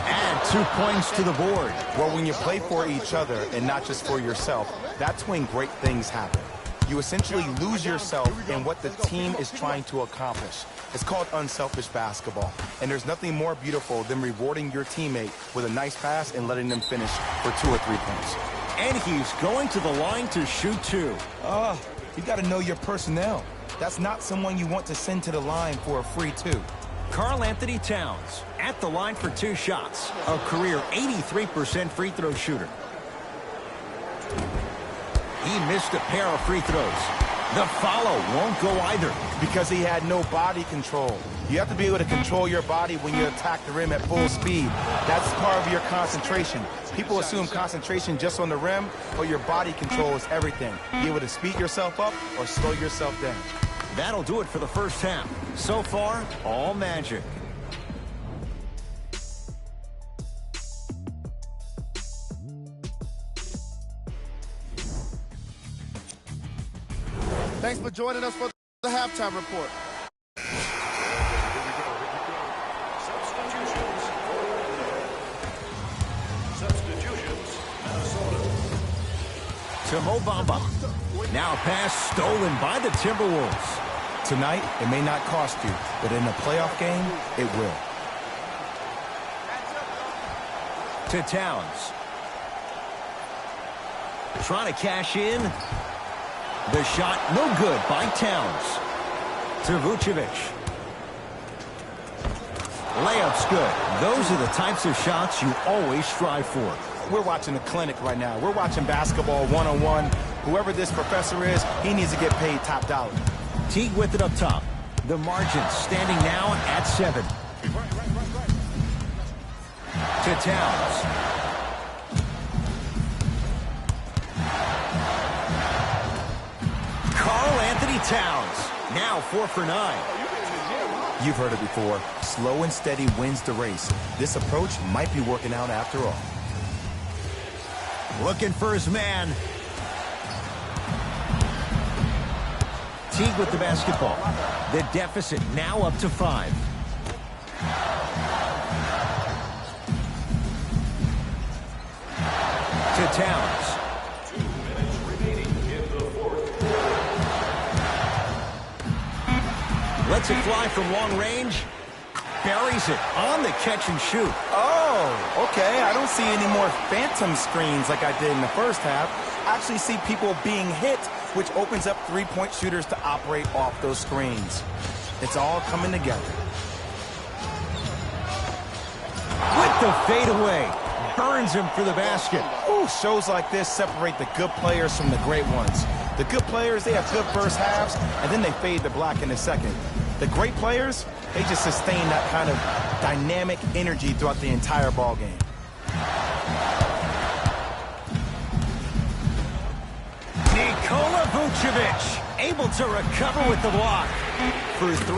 add 2 points to the board. Well, when you play for each other and not just for yourself, that's when great things happen. You essentially lose yourself in what the team is trying to accomplish. It's called unselfish basketball. And there's nothing more beautiful than rewarding your teammate with a nice pass and letting them finish for 2 or 3 points. And he's going to the line to shoot 2. You got to know your personnel. That's not someone you want to send to the line for a free 2. Karl-Anthony Towns at the line for 2 shots. A career 83% free throw shooter. He missed a pair of free throws. The follow won't go either. Because he had no body control. You have to be able to control your body when you attack the rim at full speed. That's part of your concentration. People assume concentration just on the rim, but your body control is everything. Be able to speed yourself up or slow yourself down. That'll do it for the first half. So far, all Magic. Thanks for joining us for the halftime report. Substitutions, Minnesota. To Mo Bamba. Now a pass stolen by the Timberwolves. Tonight, it may not cost you, but in a playoff game, it will. To Towns. Trying to cash in. The shot no good by Towns. To Vucevic. Layup's good. Those are the types of shots you always strive for. We're watching a clinic right now. We're watching basketball one-on-one. Whoever this professor is, he needs to get paid top dollar. Teague with it up top. The margin standing now at 7. To Towns. Karl-Anthony Towns. Now 4 for 9. You've heard it before. Slow and steady wins the race. This approach might be working out after all. Looking for his man. Teague with the basketball. The deficit now up to 5. To Towns. 2 minutes remaining in the fourth quarter. Lets it fly from long range. Buries it on the catch and shoot. Oh, okay. I don't see any more phantom screens like I did in the first half. I actually see people being hit, which opens up three-point shooters to operate off those screens. It's all coming together. With the fadeaway. Burns him for the basket. Ooh, shows like this separate the good players from the great ones. The good players, they have good first halves, and then they fade to black in the second. The great players, they just sustain that kind of dynamic energy throughout the entire ball game. Nikola Vucevic able to recover with the block. For 3,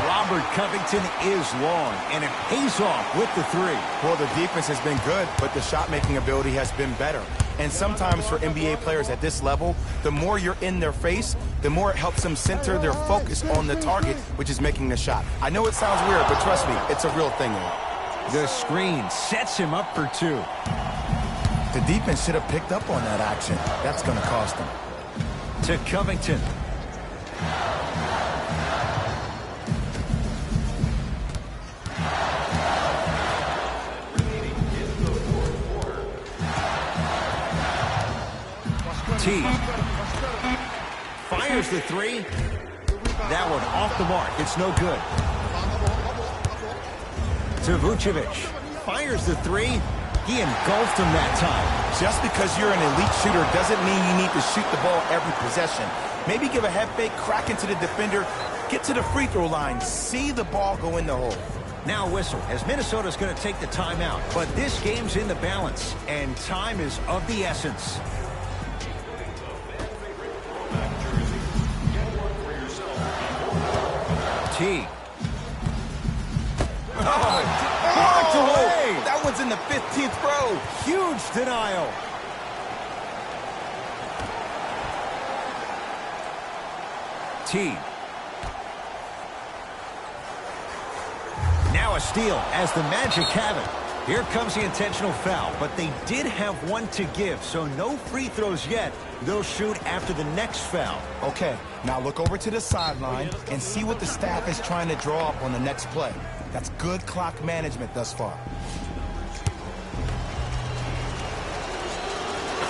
Robert Covington is long, and it pays off with the 3. Well, the defense has been good, but the shot-making ability has been better. And sometimes for NBA players at this level, the more you're in their face, the more it helps them center their focus on the target, which is making a shot. I know it sounds weird, but trust me, it's a real thing. The screen sets him up for 2. The defense should have picked up on that action. That's going to cost them. To Covington. Teague fires the 3. That one off the mark. It's no good. To Vucevic. Fires the 3. He engulfed him that time. Just because you're an elite shooter doesn't mean you need to shoot the ball every possession. Maybe give a head fake, crack into the defender, get to the free throw line, see the ball go in the hole. Now whistle as Minnesota's going to take the timeout. But this game's in the balance, and time is of the essence. T. Blocked away. That one's in the 15th row. Huge denial. T. Now a steal as the Magic have it. Here comes the intentional foul, but they did have one to give, so no free throws yet. They'll shoot after the next foul. Okay, now look over to the sideline and see what the staff is trying to draw up on the next play. That's good clock management thus far.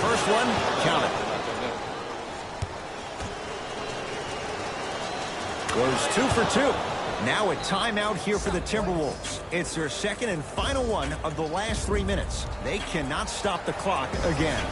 First one, count it. Goes 2 for 2. Now a timeout here for the Timberwolves. It's their second and final one of the last 3 minutes. They cannot stop the clock again.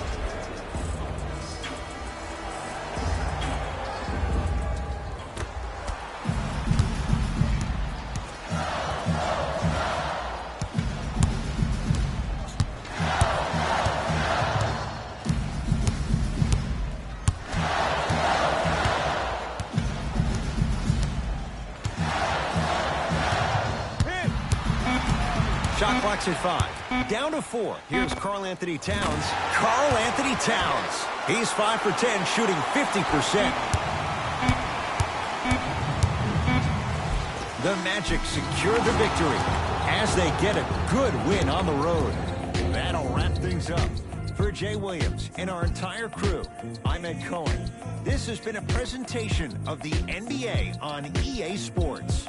Shot clock's at 5. Down to 4. Here's Karl-Anthony Towns. Karl-Anthony Towns. He's 5 for 10, shooting 50%. The Magic secure the victory as they get a good win on the road. That'll wrap things up. For Jay Williams and our entire crew, I'm Ed Cohen. This has been a presentation of the NBA on EA Sports.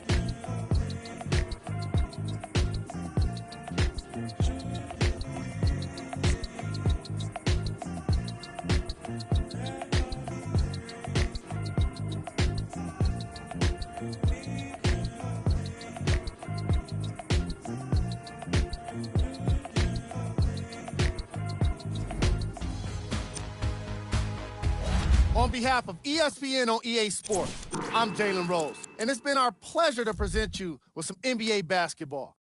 On behalf of ESPN on EA Sports, I'm Jalen Rose, and it's been our pleasure to present you with some NBA basketball.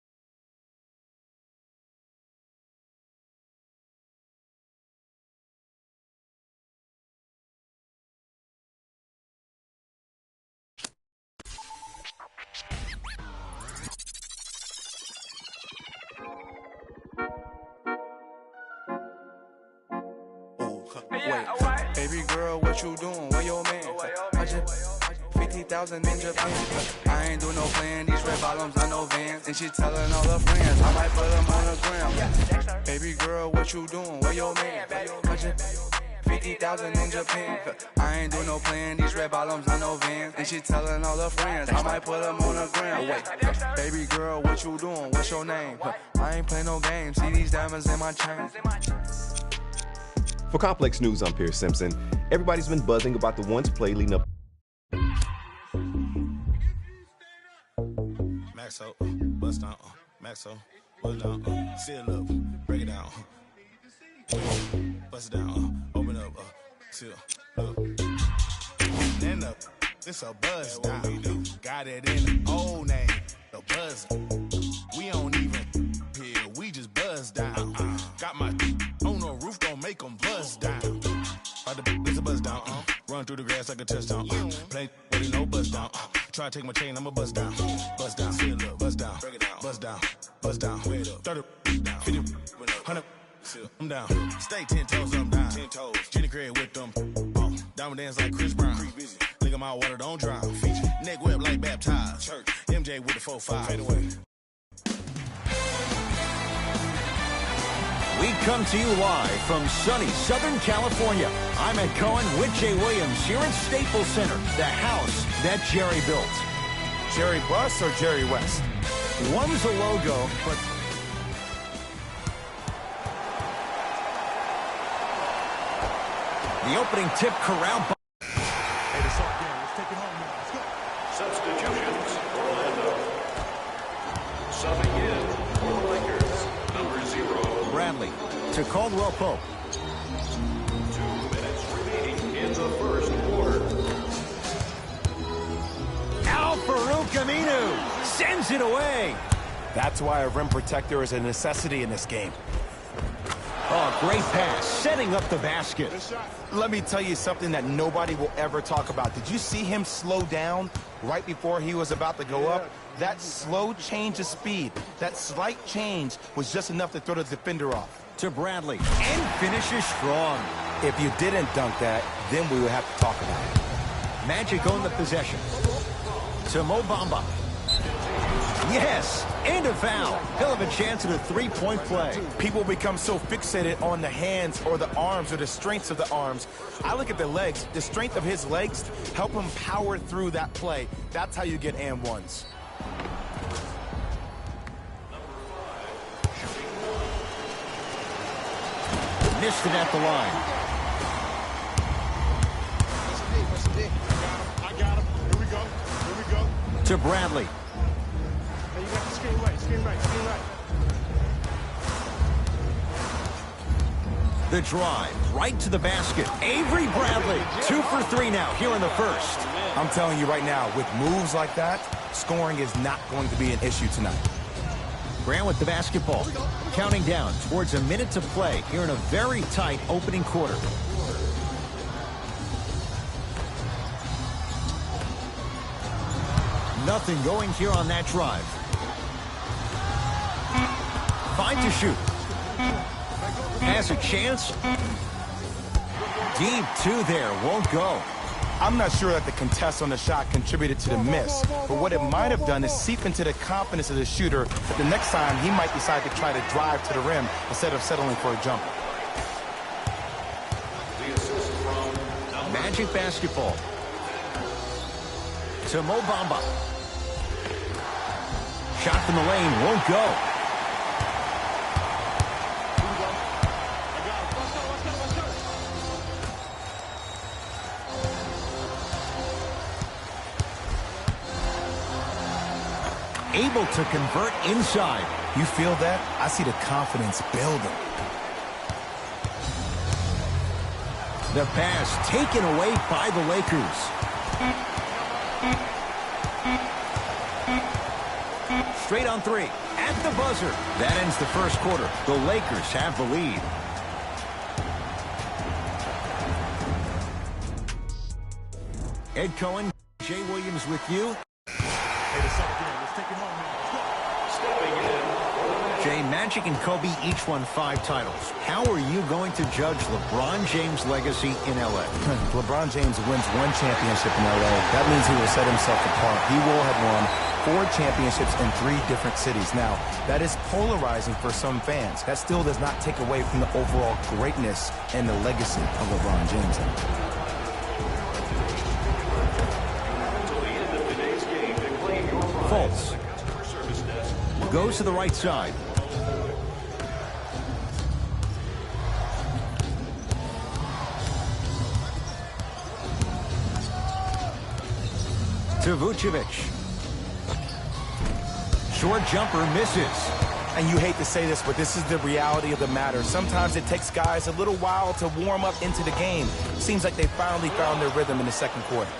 Baby girl, what you doing? Where your man? I just 50,000 in Japan. I ain't do no plan. These red bottoms, I know Vans. And she telling all her friends, I might put them on the gram. Baby girl, what you doing? Where your man? I just 50,000 in Japan. I ain't do no plan. These red bottoms, I know Vans. And she telling all her friends, I might put them on the gram. Wait, baby girl, what you doing? What's your name? I ain't play no games. See these diamonds in my chain. For Complex News, I'm Pierce Simpson. Everybody's been buzzing about the once play leading up. Maxo, bust down, Maxo, bust down, seal up, break it down, bust it down, open up, seal up, stand up. This a buzz down. Got it in the old name, the buzz. We don't even here, we just buzz down. Got my on the roof, don't make them buzz down. It's a buzz down, run through the grass like a touchdown. Play, but no buzz down. Try to take my chain, I'ma buzz down. Buzz down, seal up, buzz down, break it down, buzz down, buzz down. 30, 50, 100, I'm down. Stay 10 toes, I'm down. 10 toes. Jenny Craig with them. Diamond dance like Chris Brown. Lick 'em out, water don't drown. Neck web like baptized. Church. MJ with the 4-5. Fade away. We come to you live from sunny Southern California. I'm Ed Cohen with Jay Williams here at Staples Center, the house that Jerry built. Jerry Buss or Jerry West? One's a logo, but the opening tip corral. Hey, this up game. Let's take it home now. Let's go. Substitutions, Orlando. Subbing in for the Lakers, number 0. Bradley to Caldwell Pope. 2 minutes remaining in the first quarter. Al-Farouq Aminu sends it away. That's why a rim protector is a necessity in this game. Oh, great pass, setting up the basket. Let me tell you something that nobody will ever talk about. Did you see him slow down right before he was about to go up? That slow change of speed, that slight change was just enough to throw the defender off. To Bradley, and finishes strong. If you didn't dunk that, then we would have to talk about it. Magic own the possession. To Mo Bamba. Yes, and a foul. He'll have a chance at a three-point play. People become so fixated on the hands or the arms or the strengths of the arms. I look at the legs. The strength of his legs help him power through that play. That's how you get and ones. Missed it at the line. I got him. Here we go. Here we go. To Bradley. Hey, you got the screen right. Screen right. Screen right. The drive right to the basket. Avery Bradley, 2 for 3 now here in the first. I'm telling you right now, with moves like that, scoring is not going to be an issue tonight. Grant with the basketball. Counting down towards a minute to play here in a very tight opening quarter. Nothing going here on that drive. 5 to shoot. Has a chance. Deep 2 there. Won't go. I'm not sure that the contest on the shot contributed to the miss, but what it might have done is seep into the confidence of the shooter that the next time he might decide to try to drive to the rim instead of settling for a jumper. Magic basketball. To Mo Bamba. Shot from the lane won't go. Able to convert inside. You feel that? I see the confidence building. The pass taken away by the Lakers. Straight on 3. At the buzzer. That ends the first quarter. The Lakers have the lead. Ed Cohen, Jay Williams with you. Jay, Magic and Kobe each won 5 titles. How are you going to judge LeBron James' legacy in L.A.? LeBron James wins 1 championship in L.A. That means he will set himself apart. He will have won 4 championships in 3 different cities. Now, that is polarizing for some fans. That still does not take away from the overall greatness and the legacy of LeBron James. Fultz goes to the right side. To Vucevic. Short jumper misses. And you hate to say this, but this is the reality of the matter. Sometimes it takes guys a little while to warm up into the game. Seems like they finally found their rhythm in the second quarter.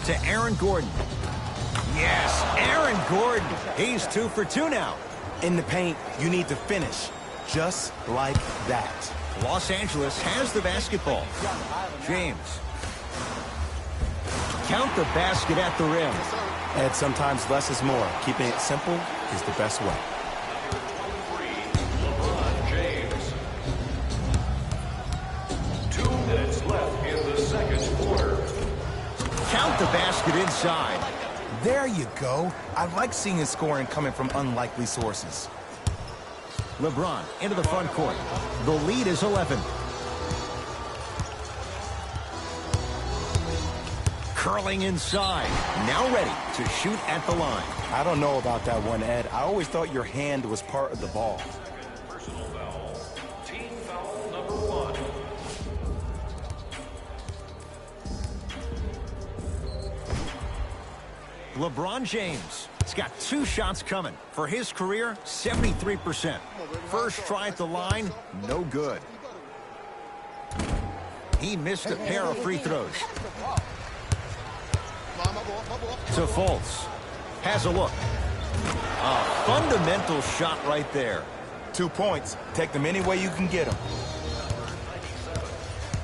To Aaron Gordon. Yes, Aaron Gordon. He's 2 for 2 now. In the paint, you need to finish just like that. Los Angeles has the basketball. James. Count the basket at the rim. And sometimes less is more. Keeping it simple is the best way. LeBron James. 2 minutes left in the second quarter. Count the basket inside. There you go. I like seeing his scoring coming from unlikely sources. LeBron into the front court. The lead is 11. Curling inside. Now ready to shoot at the line. I don't know about that one, Ed. I always thought your hand was part of the ball. Personal foul. Team foul number 1. LeBron James has got 2 shots coming. For his career, 73%. First try at the line, no good. He missed a pair of free throws. To Fultz. Has a look. A fundamental shot right there. 2 points. Take them any way you can get them.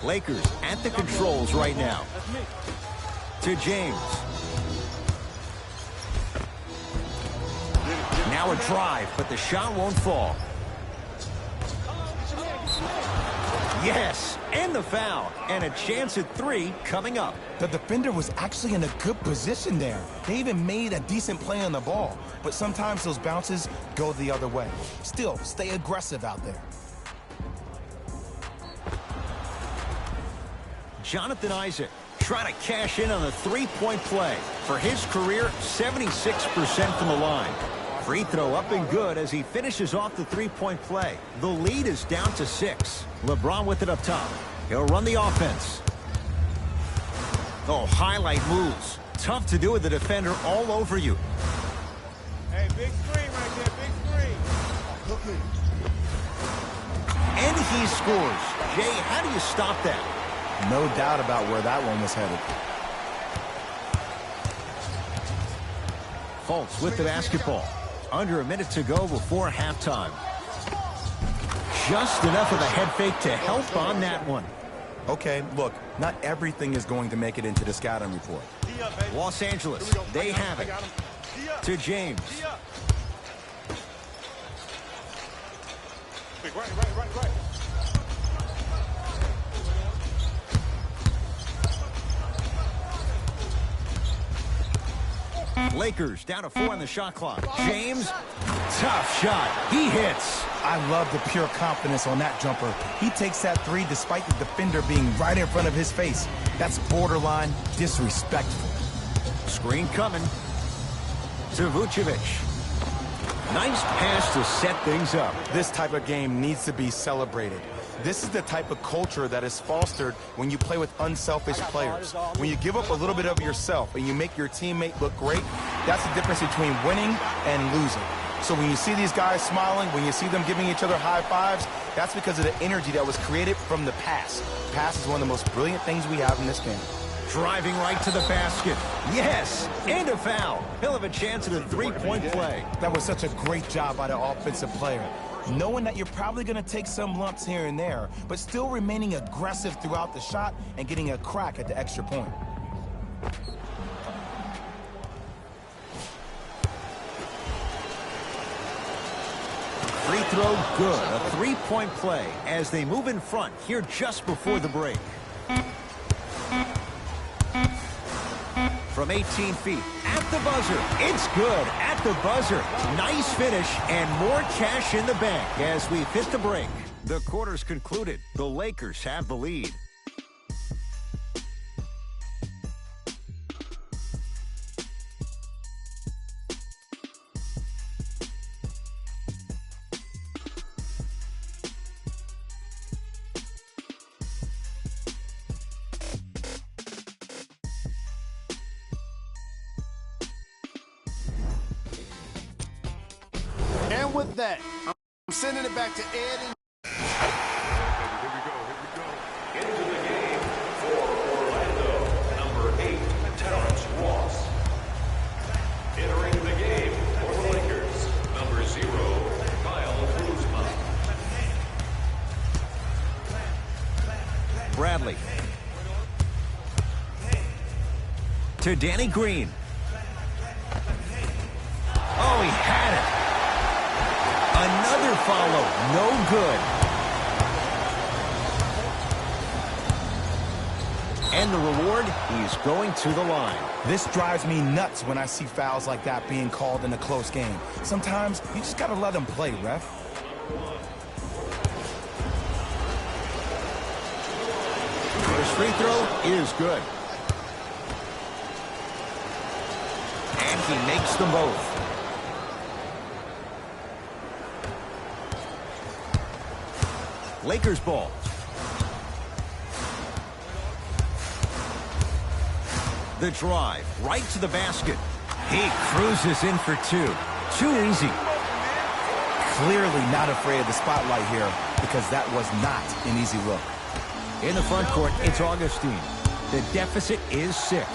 Lakers at the controls right now. To James. Now a drive, but the shot won't fall. Yes, and the foul. And a chance at 3 coming up. The defender was actually in a good position there. They even made a decent play on the ball. But sometimes those bounces go the other way. Still, stay aggressive out there. Jonathan Isaac trying to cash in on the three-point play. For his career, 76% from the line. Free throw up and good as he finishes off the three-point play. The lead is down to 6. LeBron with it up top. He'll run the offense. Oh, highlight moves. Tough to do with the defender all over you. Hey, big screen right there, big screen. And he scores. Jay, how do you stop that? No doubt about where that one was headed. Fultz with the basketball. Under a minute to go before halftime. Just enough of a head fake to help on that one. Okay, look, not everything is going to make it into the scouting report. Los Angeles, they have it. To James. Right. Lakers down to 4 on the shot clock. James, tough shot. He hits. I love the pure confidence on that jumper. He takes that 3 despite the defender being right in front of his face. That's borderline disrespectful. Screen coming. To Vucevic. Nice pass to set things up. This type of game needs to be celebrated. This is the type of culture that is fostered when you play with unselfish players. When you give up a little bit of yourself and you make your teammate look great, that's the difference between winning and losing. So when you see these guys smiling, when you see them giving each other high fives, that's because of the energy that was created from the pass. Pass is one of the most brilliant things we have in this game. Driving right to the basket. Yes, and a foul. He'll have a chance at a three-point play. That was such a great job by the offensive player. Knowing that you're probably going to take some lumps here and there, but still remaining aggressive throughout the shot and getting a crack at the extra point. Free throw good. A three-point play as they move in front here just before the break. From 18 feet, at the buzzer, it's good, at the buzzer. Nice finish and more cash in the bank as we've hit the break. The quarter's concluded. The Lakers have the lead. And with that, I'm sending it back to Ed and Into the game for Orlando, number 8, Terrence Ross. Entering the game for the Lakers, number 0, Kyle Kuzma. Bradley. To Danny Green. Oh, he had it. Another follow. No good. And the reward, he's going to the line. This drives me nuts when I see fouls like that being called in a close game. Sometimes you just got to let them play, ref. First free throw is good. And he makes them both. Lakers ball. The drive right to the basket. He cruises in for 2. Too easy. Clearly not afraid of the spotlight here because that was not an easy look. In the front court, it's Augustine. The deficit is 6.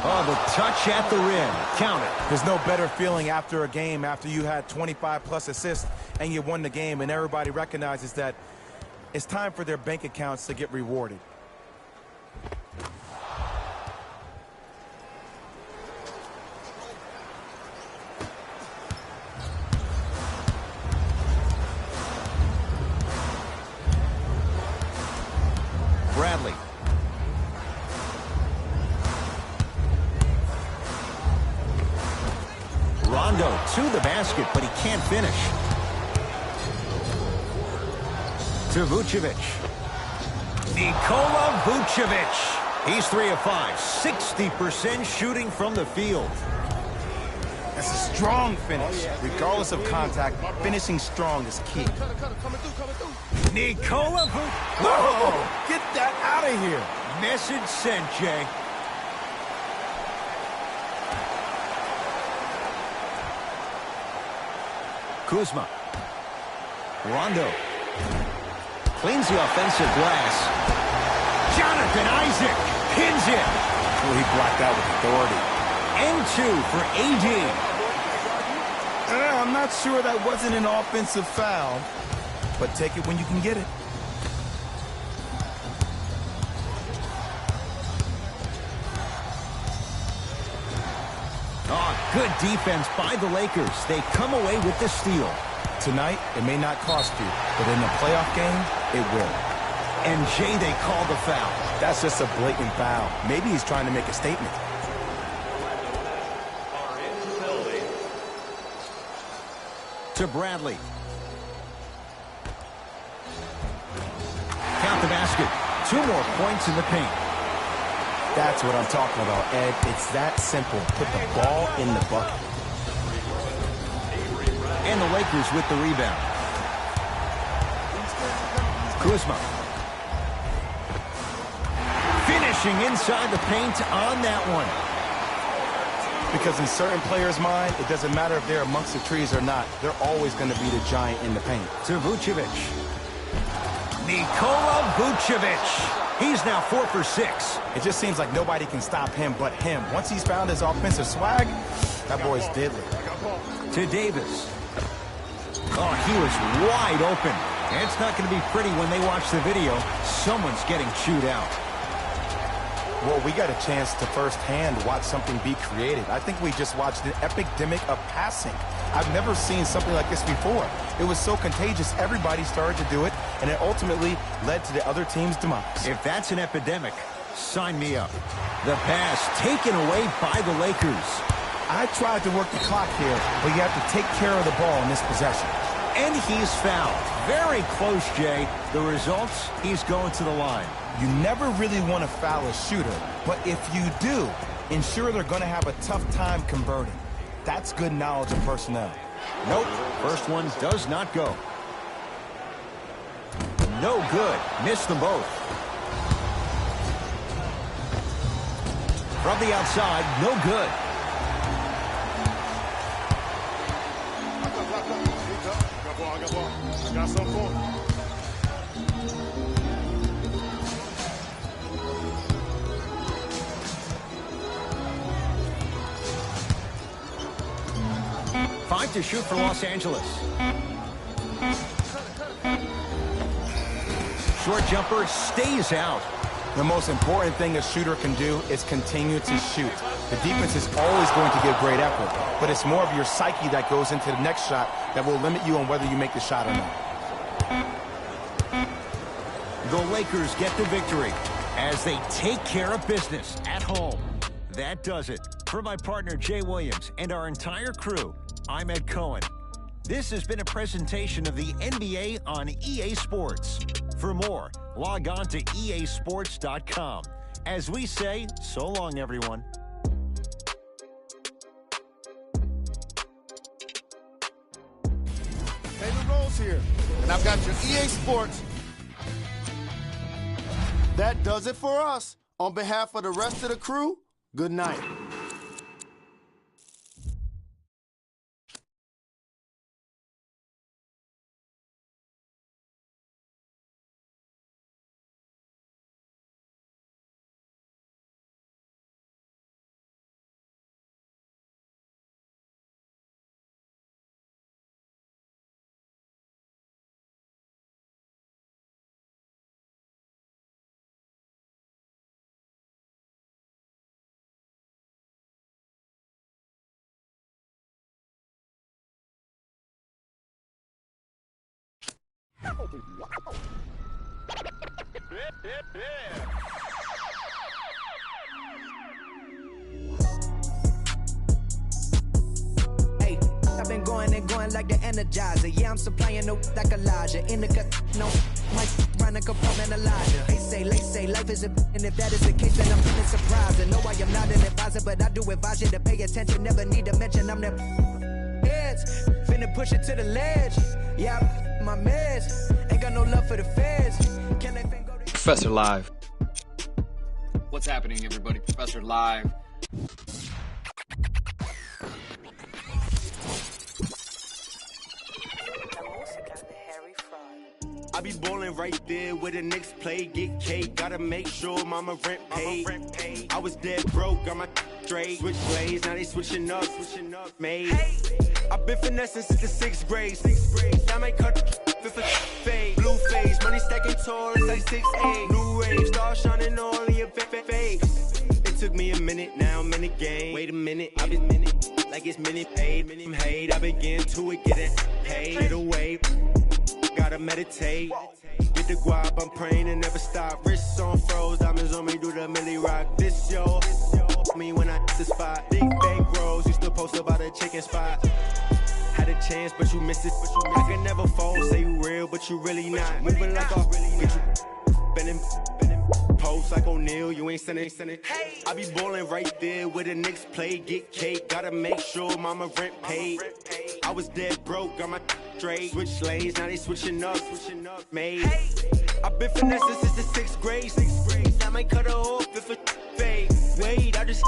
Oh, the touch at the rim. Count it. There's no better feeling after a game after you had 25-plus assists and you won the game, and everybody recognizes that it's time for their bank accounts to get rewarded. Bradley. Rondo to the basket, but he can't finish. To Vucevic. Nikola Vucevic. He's 3 of 5, 60% shooting from the field. That's a strong finish. Regardless of contact, finishing strong is key. Nikola Vucevic. Whoa! Get that out of here. Message sent, Jay. Kuzma. Rondo. Cleans the offensive glass. Jonathan Isaac pins it. Well, he blocked out with authority. And 2 for AD. I'm not sure that wasn't an offensive foul, but take it when you can get it. Oh, good defense by the Lakers. They come away with the steal. Tonight, it may not cost you, but in a playoff game, it will. And Jay, they call the foul. That's just a blatant foul. Maybe he's trying to make a statement. To Bradley. Count the basket. 2 more points in the paint. That's what I'm talking about, Ed. It's that simple. Put the ball in the bucket. And the Lakers with the rebound. Kuzma. Finishing inside the paint on that one. Because in certain players' mind, it doesn't matter if they're amongst the trees or not. They're always going to be the giant in the paint. To Vucevic. Nikola Vucevic. He's now 4 for 6. It just seems like nobody can stop him but him. Once he's found his offensive swag, that boy's deadly. To Davis. Oh, he was wide open. And it's not going to be pretty when they watch the video. Someone's getting chewed out. Well, we got a chance to firsthand watch something be created. I think we just watched an epidemic of passing. I've never seen something like this before. It was so contagious, everybody started to do it, and it ultimately led to the other team's demise. If that's an epidemic, sign me up. The pass taken away by the Lakers. I tried to work the clock here, but you have to take care of the ball in this possession. And he's fouled. Very close, Jay. The results, he's going to the line. You never really want to foul a shooter, but if you do, ensure they're going to have a tough time converting. That's good knowledge of personnel. Nope. First one does not go. No good. Missed them both. From the outside, no good. I got something for him. Five to shoot for Los Angeles. Short jumper stays out. The most important thing a shooter can do is continue to shoot. The defense is always going to give great effort, but it's more of your psyche that goes into the next shot that will limit you on whether you make the shot or not. The Lakers get the victory as they take care of business at home. That does it. For my partner, Jay Williams, and our entire crew, I'm Ed Cohen. This has been a presentation of the NBA on EA Sports. For more, log on to easports.com. As we say, so long, everyone. Taylor Rose here, and I've got your EA Sports. That does it for us. On behalf of the rest of the crew, good night. I've been going and going like the Energizer. Yeah, I'm supplying no like Elijah. In the cut, no, might run a component Elijah. They say life is a and if that is the case, then I'm feeling surprised. And no, I am not an advisor, but I do advise you to pay attention. Never need to mention I'm the heads. Finna push it to the ledge. Yeah, my meds. Ain't got no love for the feds. Can they go to Professor Live. What's happening, everybody? Professor Live. I be ballin' right there where the Knicks play, get cake, gotta make sure mama rent paid. I was dead broke, got my straight, switch lanes, now they switching up, made. I've been finessing since the 6th grade, I might cut the fade, blue face, money stacking tall, it's like 6'8", new rave, star shining all in your face. It took me a minute, now I'm in the game, wait a minute, I've been like it's minute paid, hate, I begin to it, getting paid, get away. Gotta meditate, get the guap, I'm praying and never stop. Wrists on froze, diamonds on me, do the milli rock. This yo, me when I hit the spot. Big bank rolls, used to post about a chicken spot. Had a chance, but you missed it. I can never fold, say you real, but you really not. Moving like a get you bending, post like O'Neal, you ain't sending. I be ballin' right there where the Knicks play, get cake, gotta make sure mama rent paid. I was dead broke, got my straight, switch lanes, now they switching up, made. I've been finessing since the 6th grade, I might cut her off if a fade. Wait, I just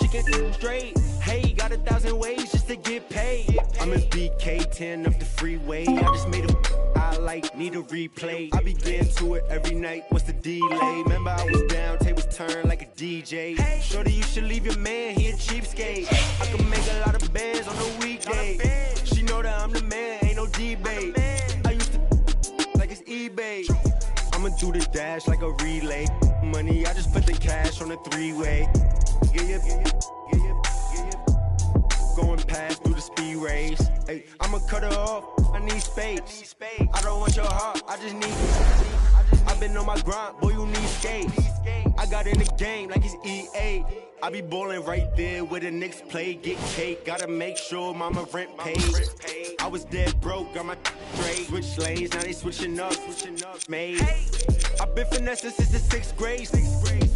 she can straight. Hey, got 1,000 ways just to get paid. I'm in BK10 up the freeway. I just made a highlight, need a replay. I be getting to it every night. What's the delay? Remember I was down, tables turned like a DJ. Shorty, you should leave your man, he a cheapskate. I can make a lot of bands on the weekday. She know that I'm the man, ain't no debate. I used to like it's eBay. I'ma do the dash like a relay. Money, I just put the cash on the three-way. Going past through the speed race. Hey, I'ma cut her off, I need space. I don't want your heart, I just need. I've been on my grind, boy, you need skates. I got in the game like it's EA. I be ballin' right there where the Knicks play, get cake, gotta make sure mama rent paid. I was dead broke, got my straight, switch lanes, now they switching up, made. I've been finessing since the 6th grade,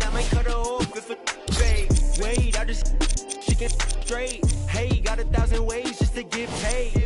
I might cut her off if a fade. Wait, I just she can straight. Hey, got 1,000 ways just to get paid.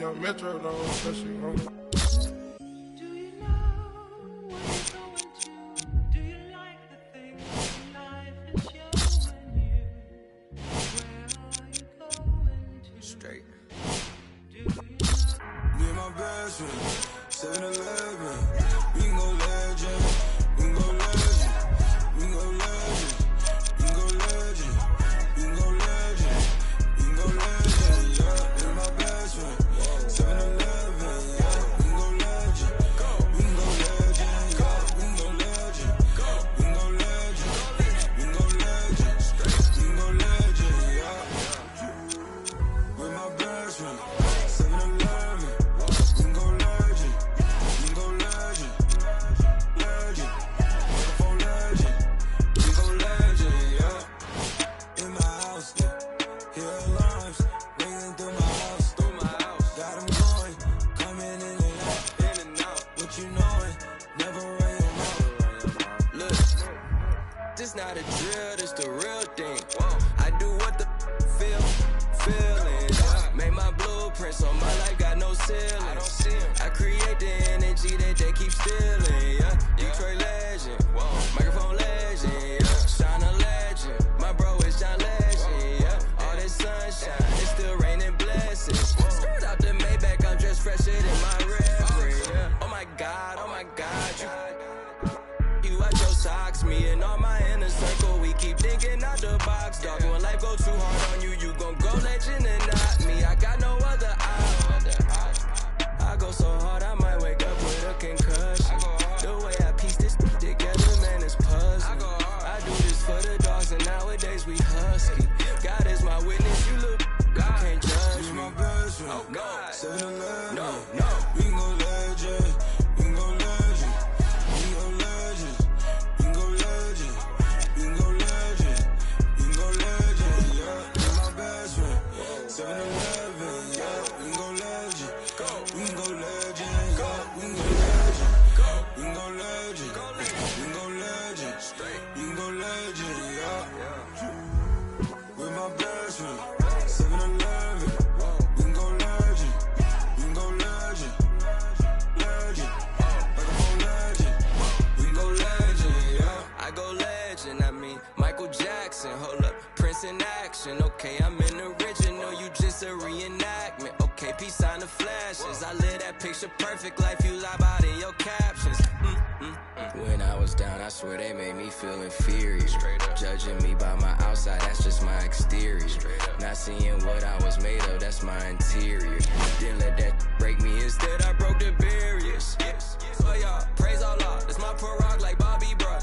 Young Metro, though, especially on it. Straight. Me and my best friend, 7-Eleven. We can go legend. We can go legend. We can go legend. We can go legend. We can go legend. We can go legend. Yeah, me and my best friend. 7-Eleven, yeah, we can go legend. We can go legend, yeah, we can go legend. We can go legend. We can go legend. We can go legend, yeah. With my best friend, 7-Eleven, we can go legend. We can go legend. Legend, microphone legend. We go legend, yeah. In my house, yeah. Hear alarms, ringing through my house. Got them going, coming in and out. What you knowin', never run your mouth. Look, this not a drill, this the real thing. I do what the feeling. Make my blueprints on my life, got no ceilings. I create the energy that they keep stealing. Yeah, Detroit legend, microphone legend. Yeah, Shine a legend, my bro is John Legend. Yeah, all this sunshine, it's still raining blessings. an original, you just a reenactment. Okay, peace sign the flashes. I live that picture perfect life you lie about in your captions. When I was down, I swear they made me feel inferior. Judging me by my outside, that's just my exterior. Not seeing what I was made of, that's my interior. Didn't let that break me, instead I broke the barriers. Oh y'all, praise Allah, that's my parag like Bobby Bro.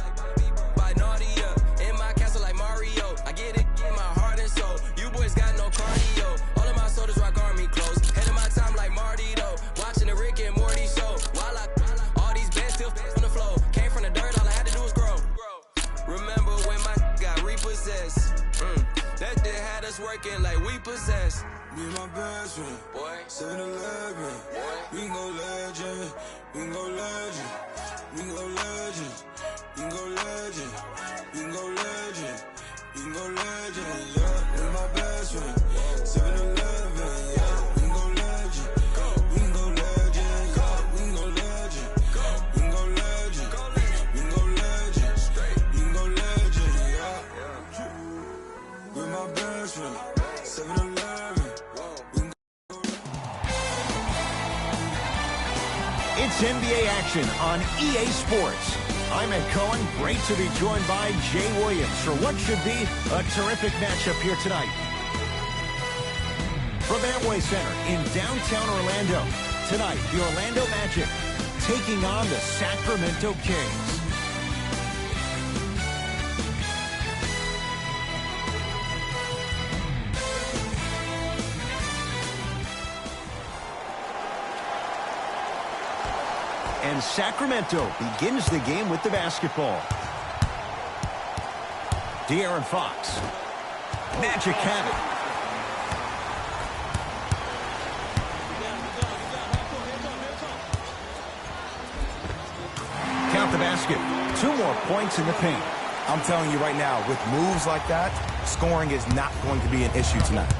By Nadia, in my castle like Mario. I get it in my heart and soul. You boys got no cardio. All of my soldiers rock army clothes. Head of my time like Marty though. Watching the Rick and Morty show. While all these bands still on the floor. Came from the dirt, all I had to do was grow. Remember when my got repossessed? That shit had us working like we possessed. Me and my best friend, boy, 7-Eleven, we can go legend, we can go legend, we can go legend, we can go legend, we can go legend, we can go legend, yeah. Me and my best friend, 7-Eleven, yeah, we can go legend, we can go legend, we can go legend, we can go legend, we can go legend, we can go legend, yeah. With my best friend, 7-Eleven. It's NBA action on EA Sports. I'm Ed Cohen. Great to be joined by Jay Williams for what should be a terrific matchup here tonight. From Amway Center in downtown Orlando, tonight the Orlando Magic taking on the Sacramento Kings. And Sacramento begins the game with the basketball. De'Aaron Fox. Magic have it. Count the basket. 2 more points in the paint. I'm telling you right now, with moves like that, scoring is not going to be an issue tonight.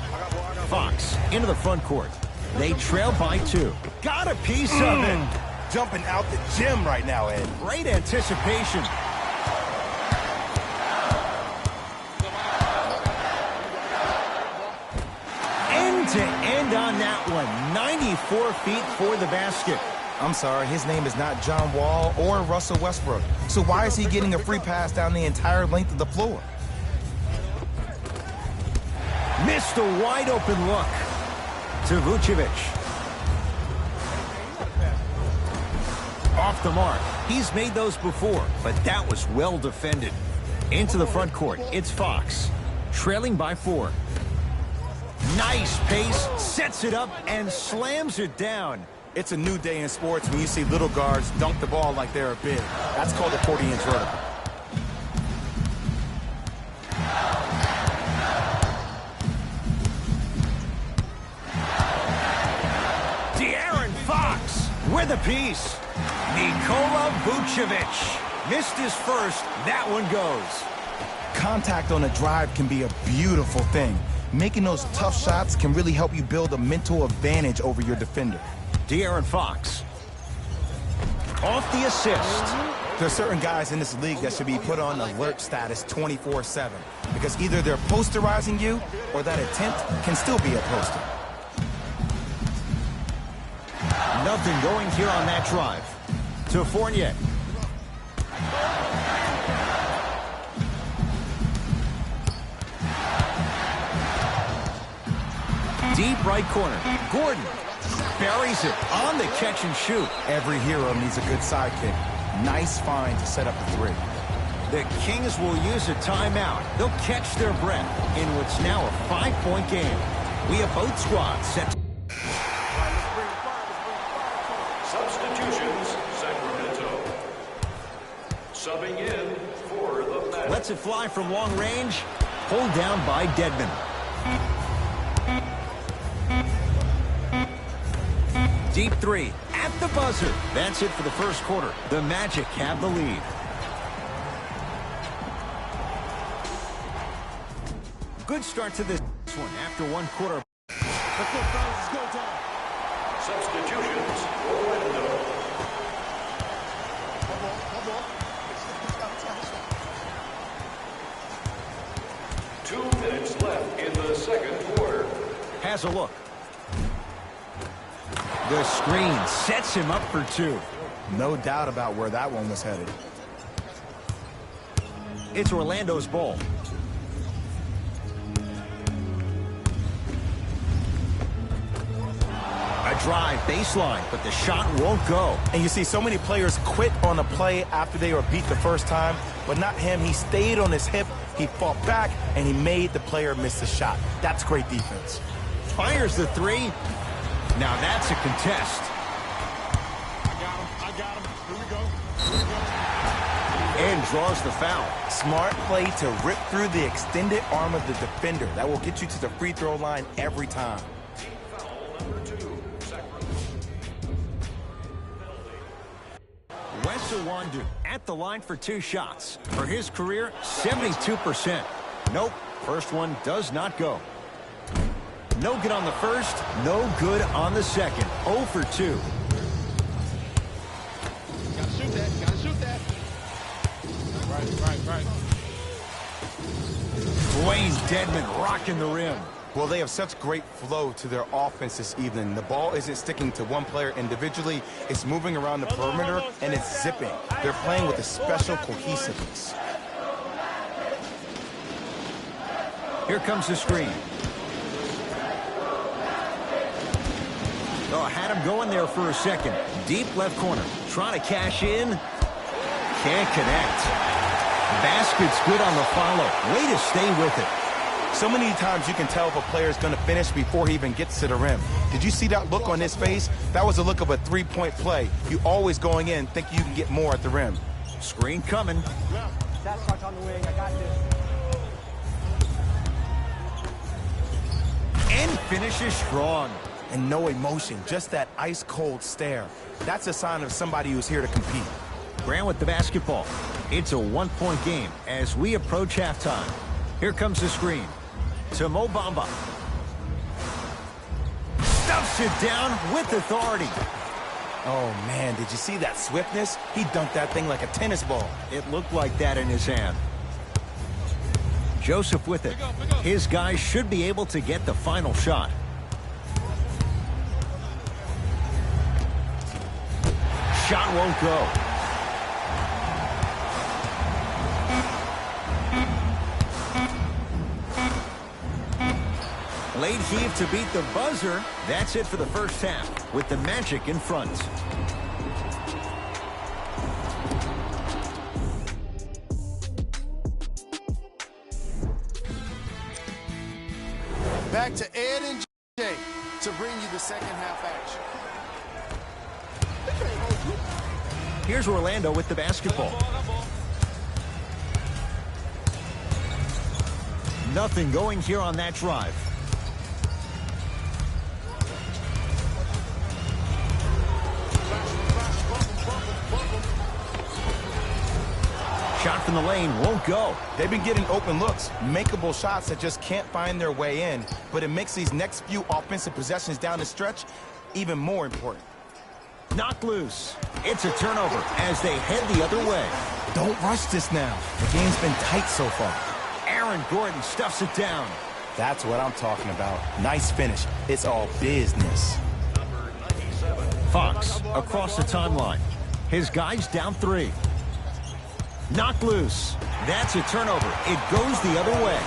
Fox into the front court. They trail by 2. Got a piece of it. Jumping out the gym right now, Ed. Great anticipation. End to end on that one. 94 feet for the basket. I'm sorry, his name is not John Wall or Russell Westbrook. So why is he getting a free pass down the entire length of the floor? Missed a wide open look to Vucevic. Off the mark. He's made those before, but that was well defended. Into the front court, it's Fox. Trailing by 4. Nice pace, sets it up, and slams it down. It's a new day in sports when you see little guards dunk the ball like they're big. That's called a 40-inch vertical. De'Aaron Fox with a piece. Nikola Vucevic missed his first. That one goes. Contact on a drive can be a beautiful thing. Making those tough shots can really help you build a mental advantage over your defender. De'Aaron Fox. Off the assist. There are certain guys in this league that should be put on alert status 24/7 because either they're posterizing you or that attempt can still be a poster. Nothing going here on that drive. To Fournier. Deep right corner. Gordon buries it on the catch and shoot. Every hero needs a good sidekick. Nice find to set up the 3. The Kings will use a timeout. They'll catch their breath in what's now a 5-point game. We have both squads set. Substitutions, Sacramento. Subbing in for the match. Lets it fly from long range. Pulled down by Dedmon. Deep 3 at the buzzer. That's it for the first quarter. The Magic have the lead. Good start to this one after 1 quarter. Substitutions, Orlando. Two minutes left in the second quarter. has a look. The screen sets him up for two. No doubt about where that one was headed. It's Orlando's ball. A drive baseline, but the shot won't go. And you see so many players quit on a play after they were beat the first time, but not him. He stayed on his hip, he fought back, and he made the player miss the shot. That's great defense. Fires the three. Now that's a contest. I got him. Here we go. And draws the foul. Smart play to rip through the extended arm of the defender. That will get you to the free throw line every time. Wes Iwundu at the line for 2 shots. For his career, 72%. Nope, first one does not go. No good on the first, no good on the second. 0 for 2. Gotta shoot that. Gotta shoot that. Right. Dwayne Dedmon rocking the rim. Well, they have such great flow to their offense this evening. The ball isn't sticking to one player individually. It's moving around the perimeter, and it's zipping. They're playing with a special cohesiveness. Here comes the screen. Oh, had him going there for a second. Deep left corner. Trying to cash in. Can't connect. Basket's good on the follow. Way to stay with it. So many times you can tell if a player's going to finish before he even gets to the rim. Did you see that look on his face? That was a look of a three-point play. You always going in thinking you can get more at the rim. Screen coming. That's touch on the wing. I got this. And finishes strong. And no emotion, just that ice-cold stare. That's a sign of somebody who's here to compete. Grant with the basketball. It's a 1-point game as we approach halftime. Here comes the screen. To Mo Bamba. Stuffs it down with authority. Oh, man, did you see that swiftness? He dunked that thing like a tennis ball. It looked like that in his hand. Joseph with it. His guys should be able to get the final shot. Shot won't go. Late heave to beat the buzzer. That's it for the first half with the Magic in front. Back to Ed and Jay to bring you the second half action. Here's Orlando with the basketball. Nothing going here on that drive. Shot from the lane won't go. They've been getting open looks, makeable shots that just can't find their way in, but it makes these next few offensive possessions down the stretch even more important. Knocked loose. It's a turnover as they head the other way. Don't rush this now. The game's been tight so far. Aaron Gordon stuffs it down. That's what I'm talking about. Nice finish. It's all business. Fox across the timeline. His guys down 3. Knocked loose. That's a turnover. It goes the other way.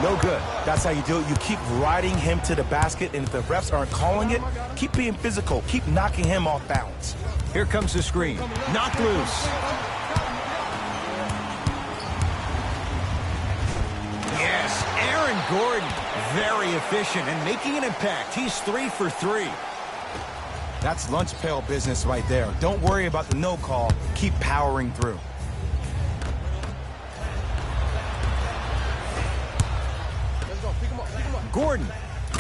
No good. That's how you do it. You keep riding him to the basket, and if the refs aren't calling it, keep being physical. Keep knocking him off balance. Here comes the screen. Knocked loose. Yes, Aaron Gordon. Very efficient and making an impact. He's 3 for 3. That's lunch pail business right there. Don't worry about the no call. Keep powering through. Gordon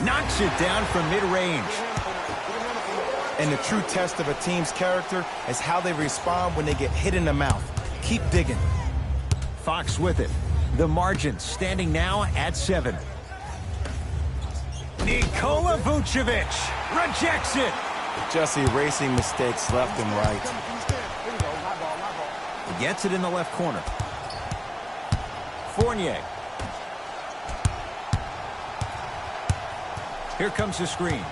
knocks it down from mid-range. And the true test of a team's character is how they respond when they get hit in the mouth. Keep digging. Fox with it. The margin standing now at 7. Nikola Vucevic rejects it. Just erasing mistakes left and right. Gets it in the left corner. Fournier. Here comes the screen.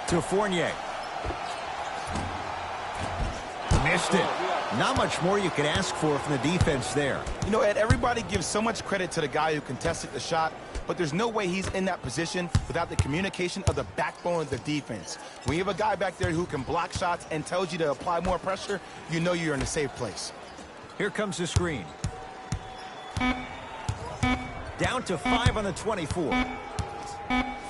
To Fournier. Missed it. Not much more you could ask for from the defense there. You know, Ed, everybody gives so much credit to the guy who contested the shot, but there's no way he's in that position without the communication of the backbone of the defense. When you have a guy back there who can block shots and tells you to apply more pressure, you know you're in a safe place. Here comes the screen. Down to 5 on the 24.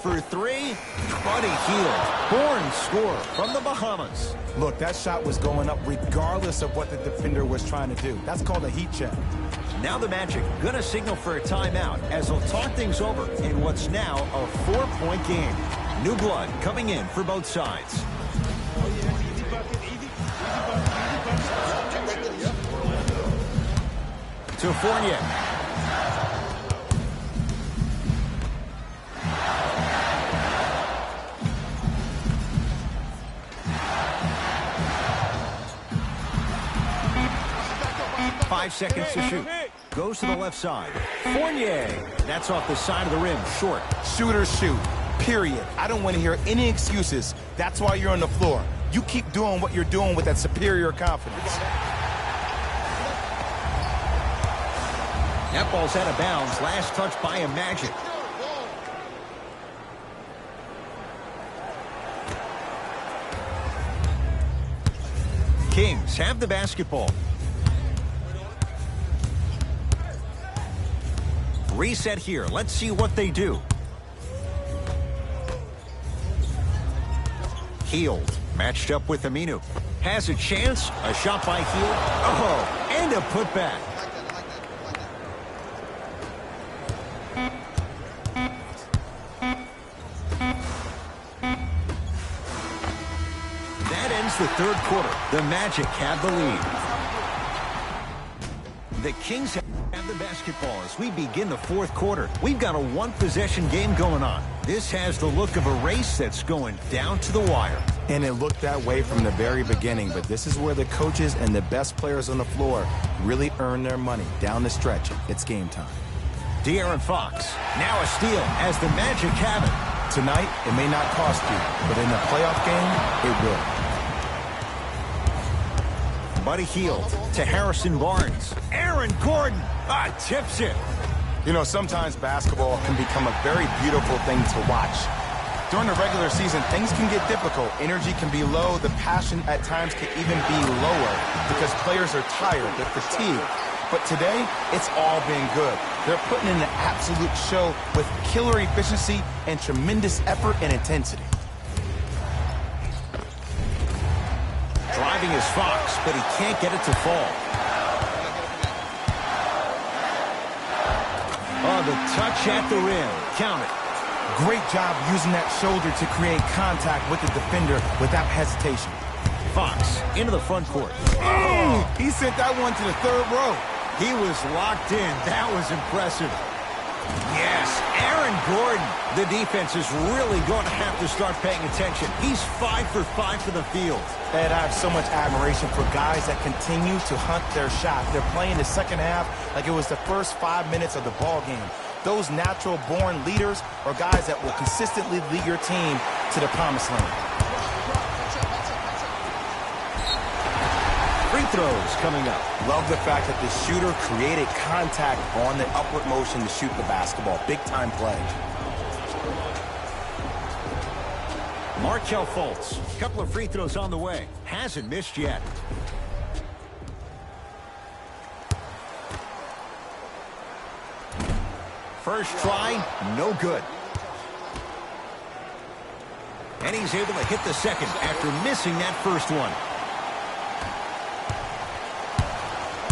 For 3, Buddy Hield. Born scorer from the Bahamas. Look, that shot was going up regardless of what the defender was trying to do. That's called a heat check. Now the Magic gonna signal for a timeout as they'll talk things over in what's now a 4-point game. New blood coming in for both sides. To Fournier. Five seconds to shoot. Goes to the left side. Fournier. That's off the side of the rim. Short. Shooters shoot. Period. I don't want to hear any excuses. That's why you're on the floor. You keep doing what you're doing with that superior confidence. That ball's out of bounds. Last touch by a Magic. Kings have the basketball. Reset here. Let's see what they do. Hield matched up with Aminu. Has a chance. A shot by Hield. Oh, and a putback. That ends the third quarter. The Magic have the lead. The Kings have the basketball as we begin the fourth quarter. We've got a one-possession game going on. This has the look of a race that's going down to the wire. And it looked that way from the very beginning, but this is where the coaches and the best players on the floor really earn their money. Down the stretch, it's game time. De'Aaron Fox, now a steal as the Magic have it. Tonight, it may not cost you, but in the playoff game, it will. Buddy Hield to Harrison Barnes. Aaron Gordon tips it. You know, sometimes basketball can become a very beautiful thing to watch. During the regular season, things can get difficult. Energy can be low. The passion at times can even be lower because players are tired. They're fatigued. But today, it's all been good. They're putting in an absolute show with killer efficiency and tremendous effort and intensity. Driving is Fox, but he can't get it to fall. Oh, the touch at the rim. Count it. Great job using that shoulder to create contact with the defender without hesitation. Fox into the front court. Oh, he sent that one to the third row. He was locked in. That was impressive. Yes, Aaron Gordon. The defense is really going to have to start paying attention. He's 5 for 5 for the field. Ed, I have so much admiration for guys that continue to hunt their shot. They're playing the second half like it was the first 5 minutes of the ball game. Those natural-born leaders are guys that will consistently lead your team to the promised land. Free throws coming up. Love the fact that the shooter created contact on the upward motion to shoot the basketball. Big-time play. Markelle Fultz, a couple of free throws on the way. Hasn't missed yet. First try, no good. And he's able to hit the second after missing that first one.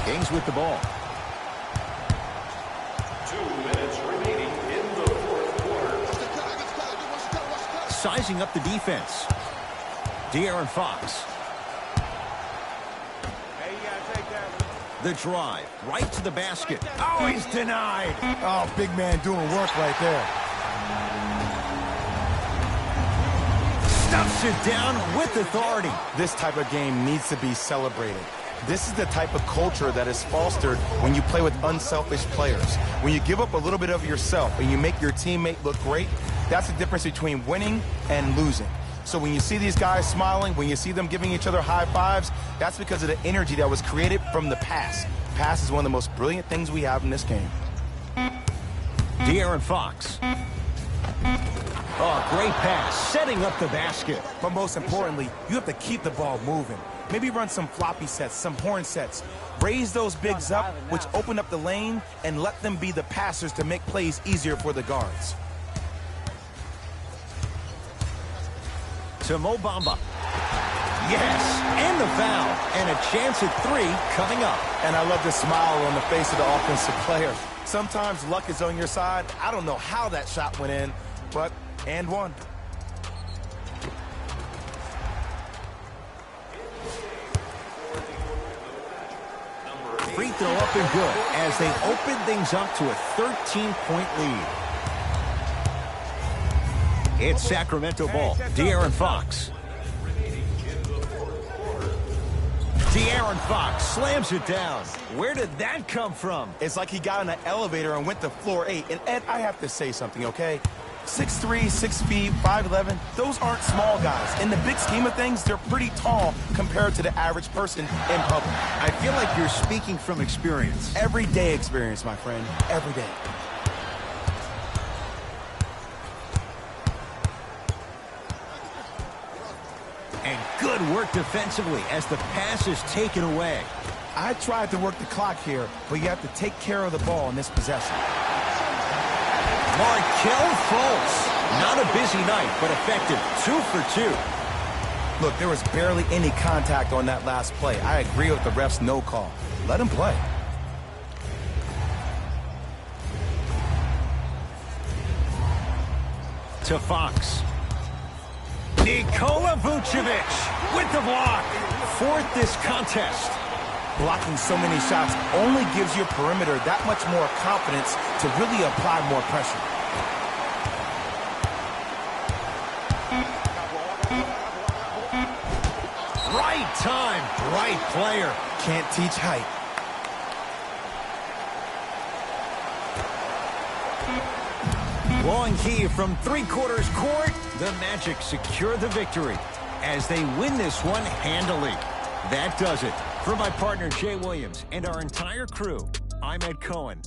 Kings with the ball. 2 minutes remaining in the fourth quarter. Sizing up the defense. De'Aaron Fox. The drive, right to the basket. Oh, he's denied. Oh, big man doing work right there. Stuffs it down with authority. This type of game needs to be celebrated. This is the type of culture that is fostered when you play with unselfish players. When you give up a little bit of yourself and you make your teammate look great, that's the difference between winning and losing. So when you see these guys smiling, when you see them giving each other high fives, that's because of the energy that was created from the pass. Pass is one of the most brilliant things we have in this game. De'Aaron Fox. Oh, great pass, setting up the basket. But most importantly, you have to keep the ball moving. Maybe run some floppy sets, some horn sets. Raise those bigs up, which open up the lane, and let them be the passers to make plays easier for the guards. To Mo Bamba. Yes, and the foul. And a chance at 3 coming up. And I love the smile on the face of the offensive player. Sometimes luck is on your side. I don't know how that shot went in, but and one. Free throw up and good as they open things up to a 13-point lead. It's Sacramento ball. De'Aaron Fox. De'Aaron Fox slams it down. Where did that come from? It's like he got in an elevator and went to floor 8. And Ed, I have to say something, okay? 6'3", 6 feet, 5'11", those aren't small guys. In the big scheme of things, they're pretty tall compared to the average person in public. I feel like you're speaking from experience. Everyday experience, my friend. Every day. And good work defensively as the pass is taken away. I tried to work the clock here, but you have to take care of the ball in this possession. Markelle Fultz. Not a busy night, but effective. 2 for 2. Look, there was barely any contact on that last play. I agree with the ref's no call. Let him play. To Fox. Nikola Vucevic with the block. 4th this contest. Blocking so many shots only gives your perimeter that much more confidence to really apply more pressure. Right time, right player. Can't teach height. Long key from 3/4 court. The Magic secure the victory as they win this one handily. That does it. For my partner, Jay Williams, and our entire crew, I'm Ed Cohen.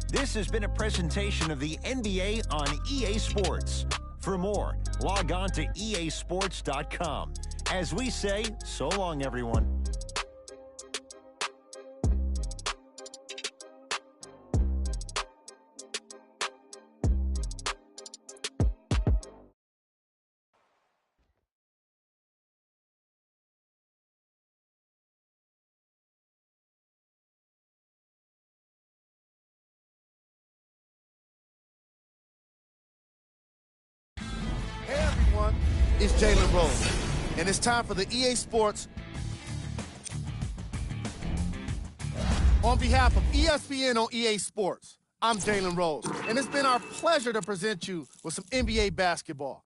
This has been a presentation of the NBA on EA Sports. For more, log on to easports.com. As we say, so long, everyone. It's Jalen Rose, and it's time for the EA Sports. On behalf of ESPN on EA Sports, I'm Jalen Rose, and it's been our pleasure to present you with some NBA basketball.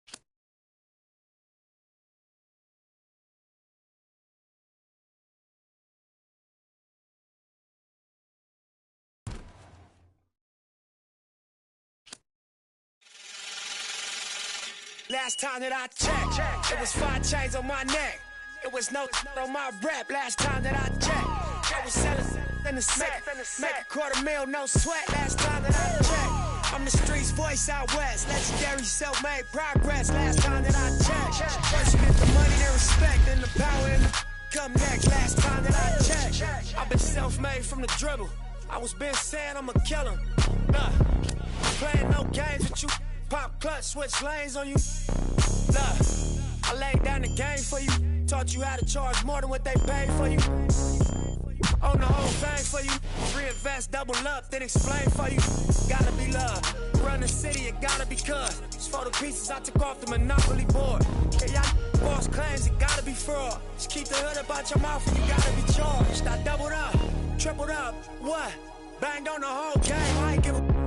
Last time that I checked, it was 5 chains on my neck. It was no on my rep. Last time that I checked, I was selling in the sack. Make a $250,000, no sweat. Last time that I checked, I'm the streets voice out west. Legendary self-made progress. Last time that I checked, first you get the money, then respect, then the power and the come next. Last time that I checked, I've been self-made from the dribble. I was been saying I'm a killer. Playing no games with you. Pop clutch, switch lanes on you. Look, I laid down the game for you. Taught you how to charge more than what they paid for you. Own the whole thing for you. Reinvest, double up, then explain for you. Gotta be love. Run the city, it gotta be cuz. It's for the pieces I took off the Monopoly board. Yeah, y'all false claims, it gotta be fraud. Just keep the hood about your mouth and you gotta be charged. I doubled up, tripled up, what? Banged on the whole game, I ain't give a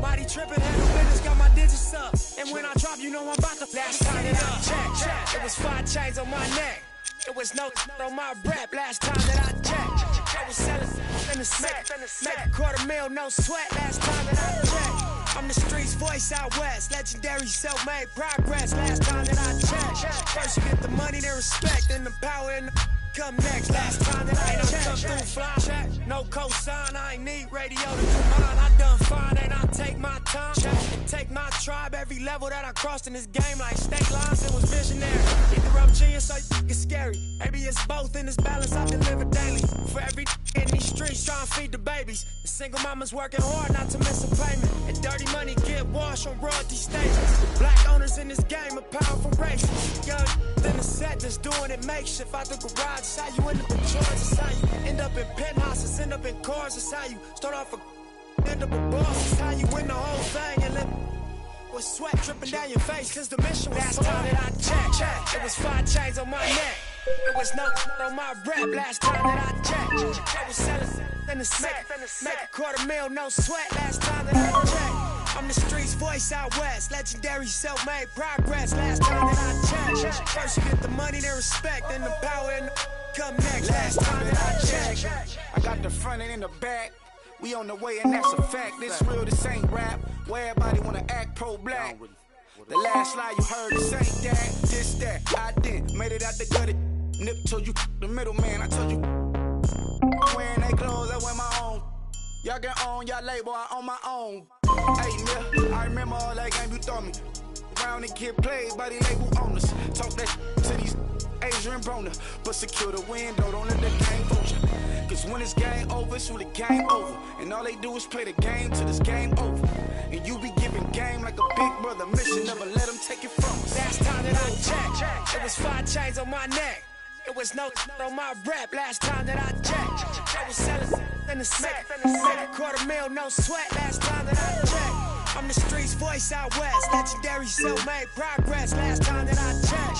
nobody tripping, handle business, got my digits up. And when I drop, you know I'm about to last time that I checked, it was 5 chains on my neck. It was no on my rap last time that I checked. I was selling in the set, make a $250,000, no sweat last time that I checked. I'm the streets voice out west, legendary self-made progress last time that I checked. First you get the money, then respect, then the power and the come next. Last time that I checked, come through fly check, no cosign, I ain't need radio to do mine. I done fine and I take my time and take my tribe. Every level that I crossed in this game like state lines, it was visionary. Either I'm genius or it's scary. Maybe it's both in this balance I deliver daily. For every in these streets trying to feed the babies. The single mama's working hard not to miss a payment. And dirty money get washed on royalty statements. Black owners in this game are powerful races. Young in the set just doing it makeshift out the garage. It's how you end up in Georgia. It's how you end up in penthouses, end up in cars. It's how you start off a end up a boss. It's how you win the whole thing and live with sweat dripping down your face. Cause the mission was last time that I checked. It was 5 chains on my neck. It was no on my rap last time that I checked. I was selling in the set, make a $250,000, no sweat last time that I checked. I'm the streets voice out west, legendary self-made progress last time that I checked. First you get the money, then respect, then the power and the come next. Last time that I checked. I got the front and in the back. We on the way and that's a fact. This real, this ain't rap. Where everybody wanna act pro-black. The last lie you heard, this ain't that, this that. I didn't, made it out the gutter. Nip told you the middleman. I told you wearing they clothes, I wear my own. Y'all get on y'all label, I own my own. Hey, Mill, I remember all that game you thought me. Round and get played by the label owners. Talk that to these Adrian Broner, but secure the window, don't let the game fool you. Cause when it's game over, it's really game over. And all they do is play the game till it's game over. And you be giving game like a big brother mission, never let them take it from us. Last time that I checked, it was 5 chains on my neck. It was no on my rap last time that I checked. I was selling in the set, make a $250,000, no sweat last time that I checked. I'm the streets voice out west, legendary self-made progress last time that I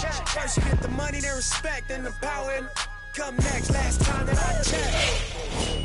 checked. First you get the money, then respect, then the power and come next. Last time that I checked.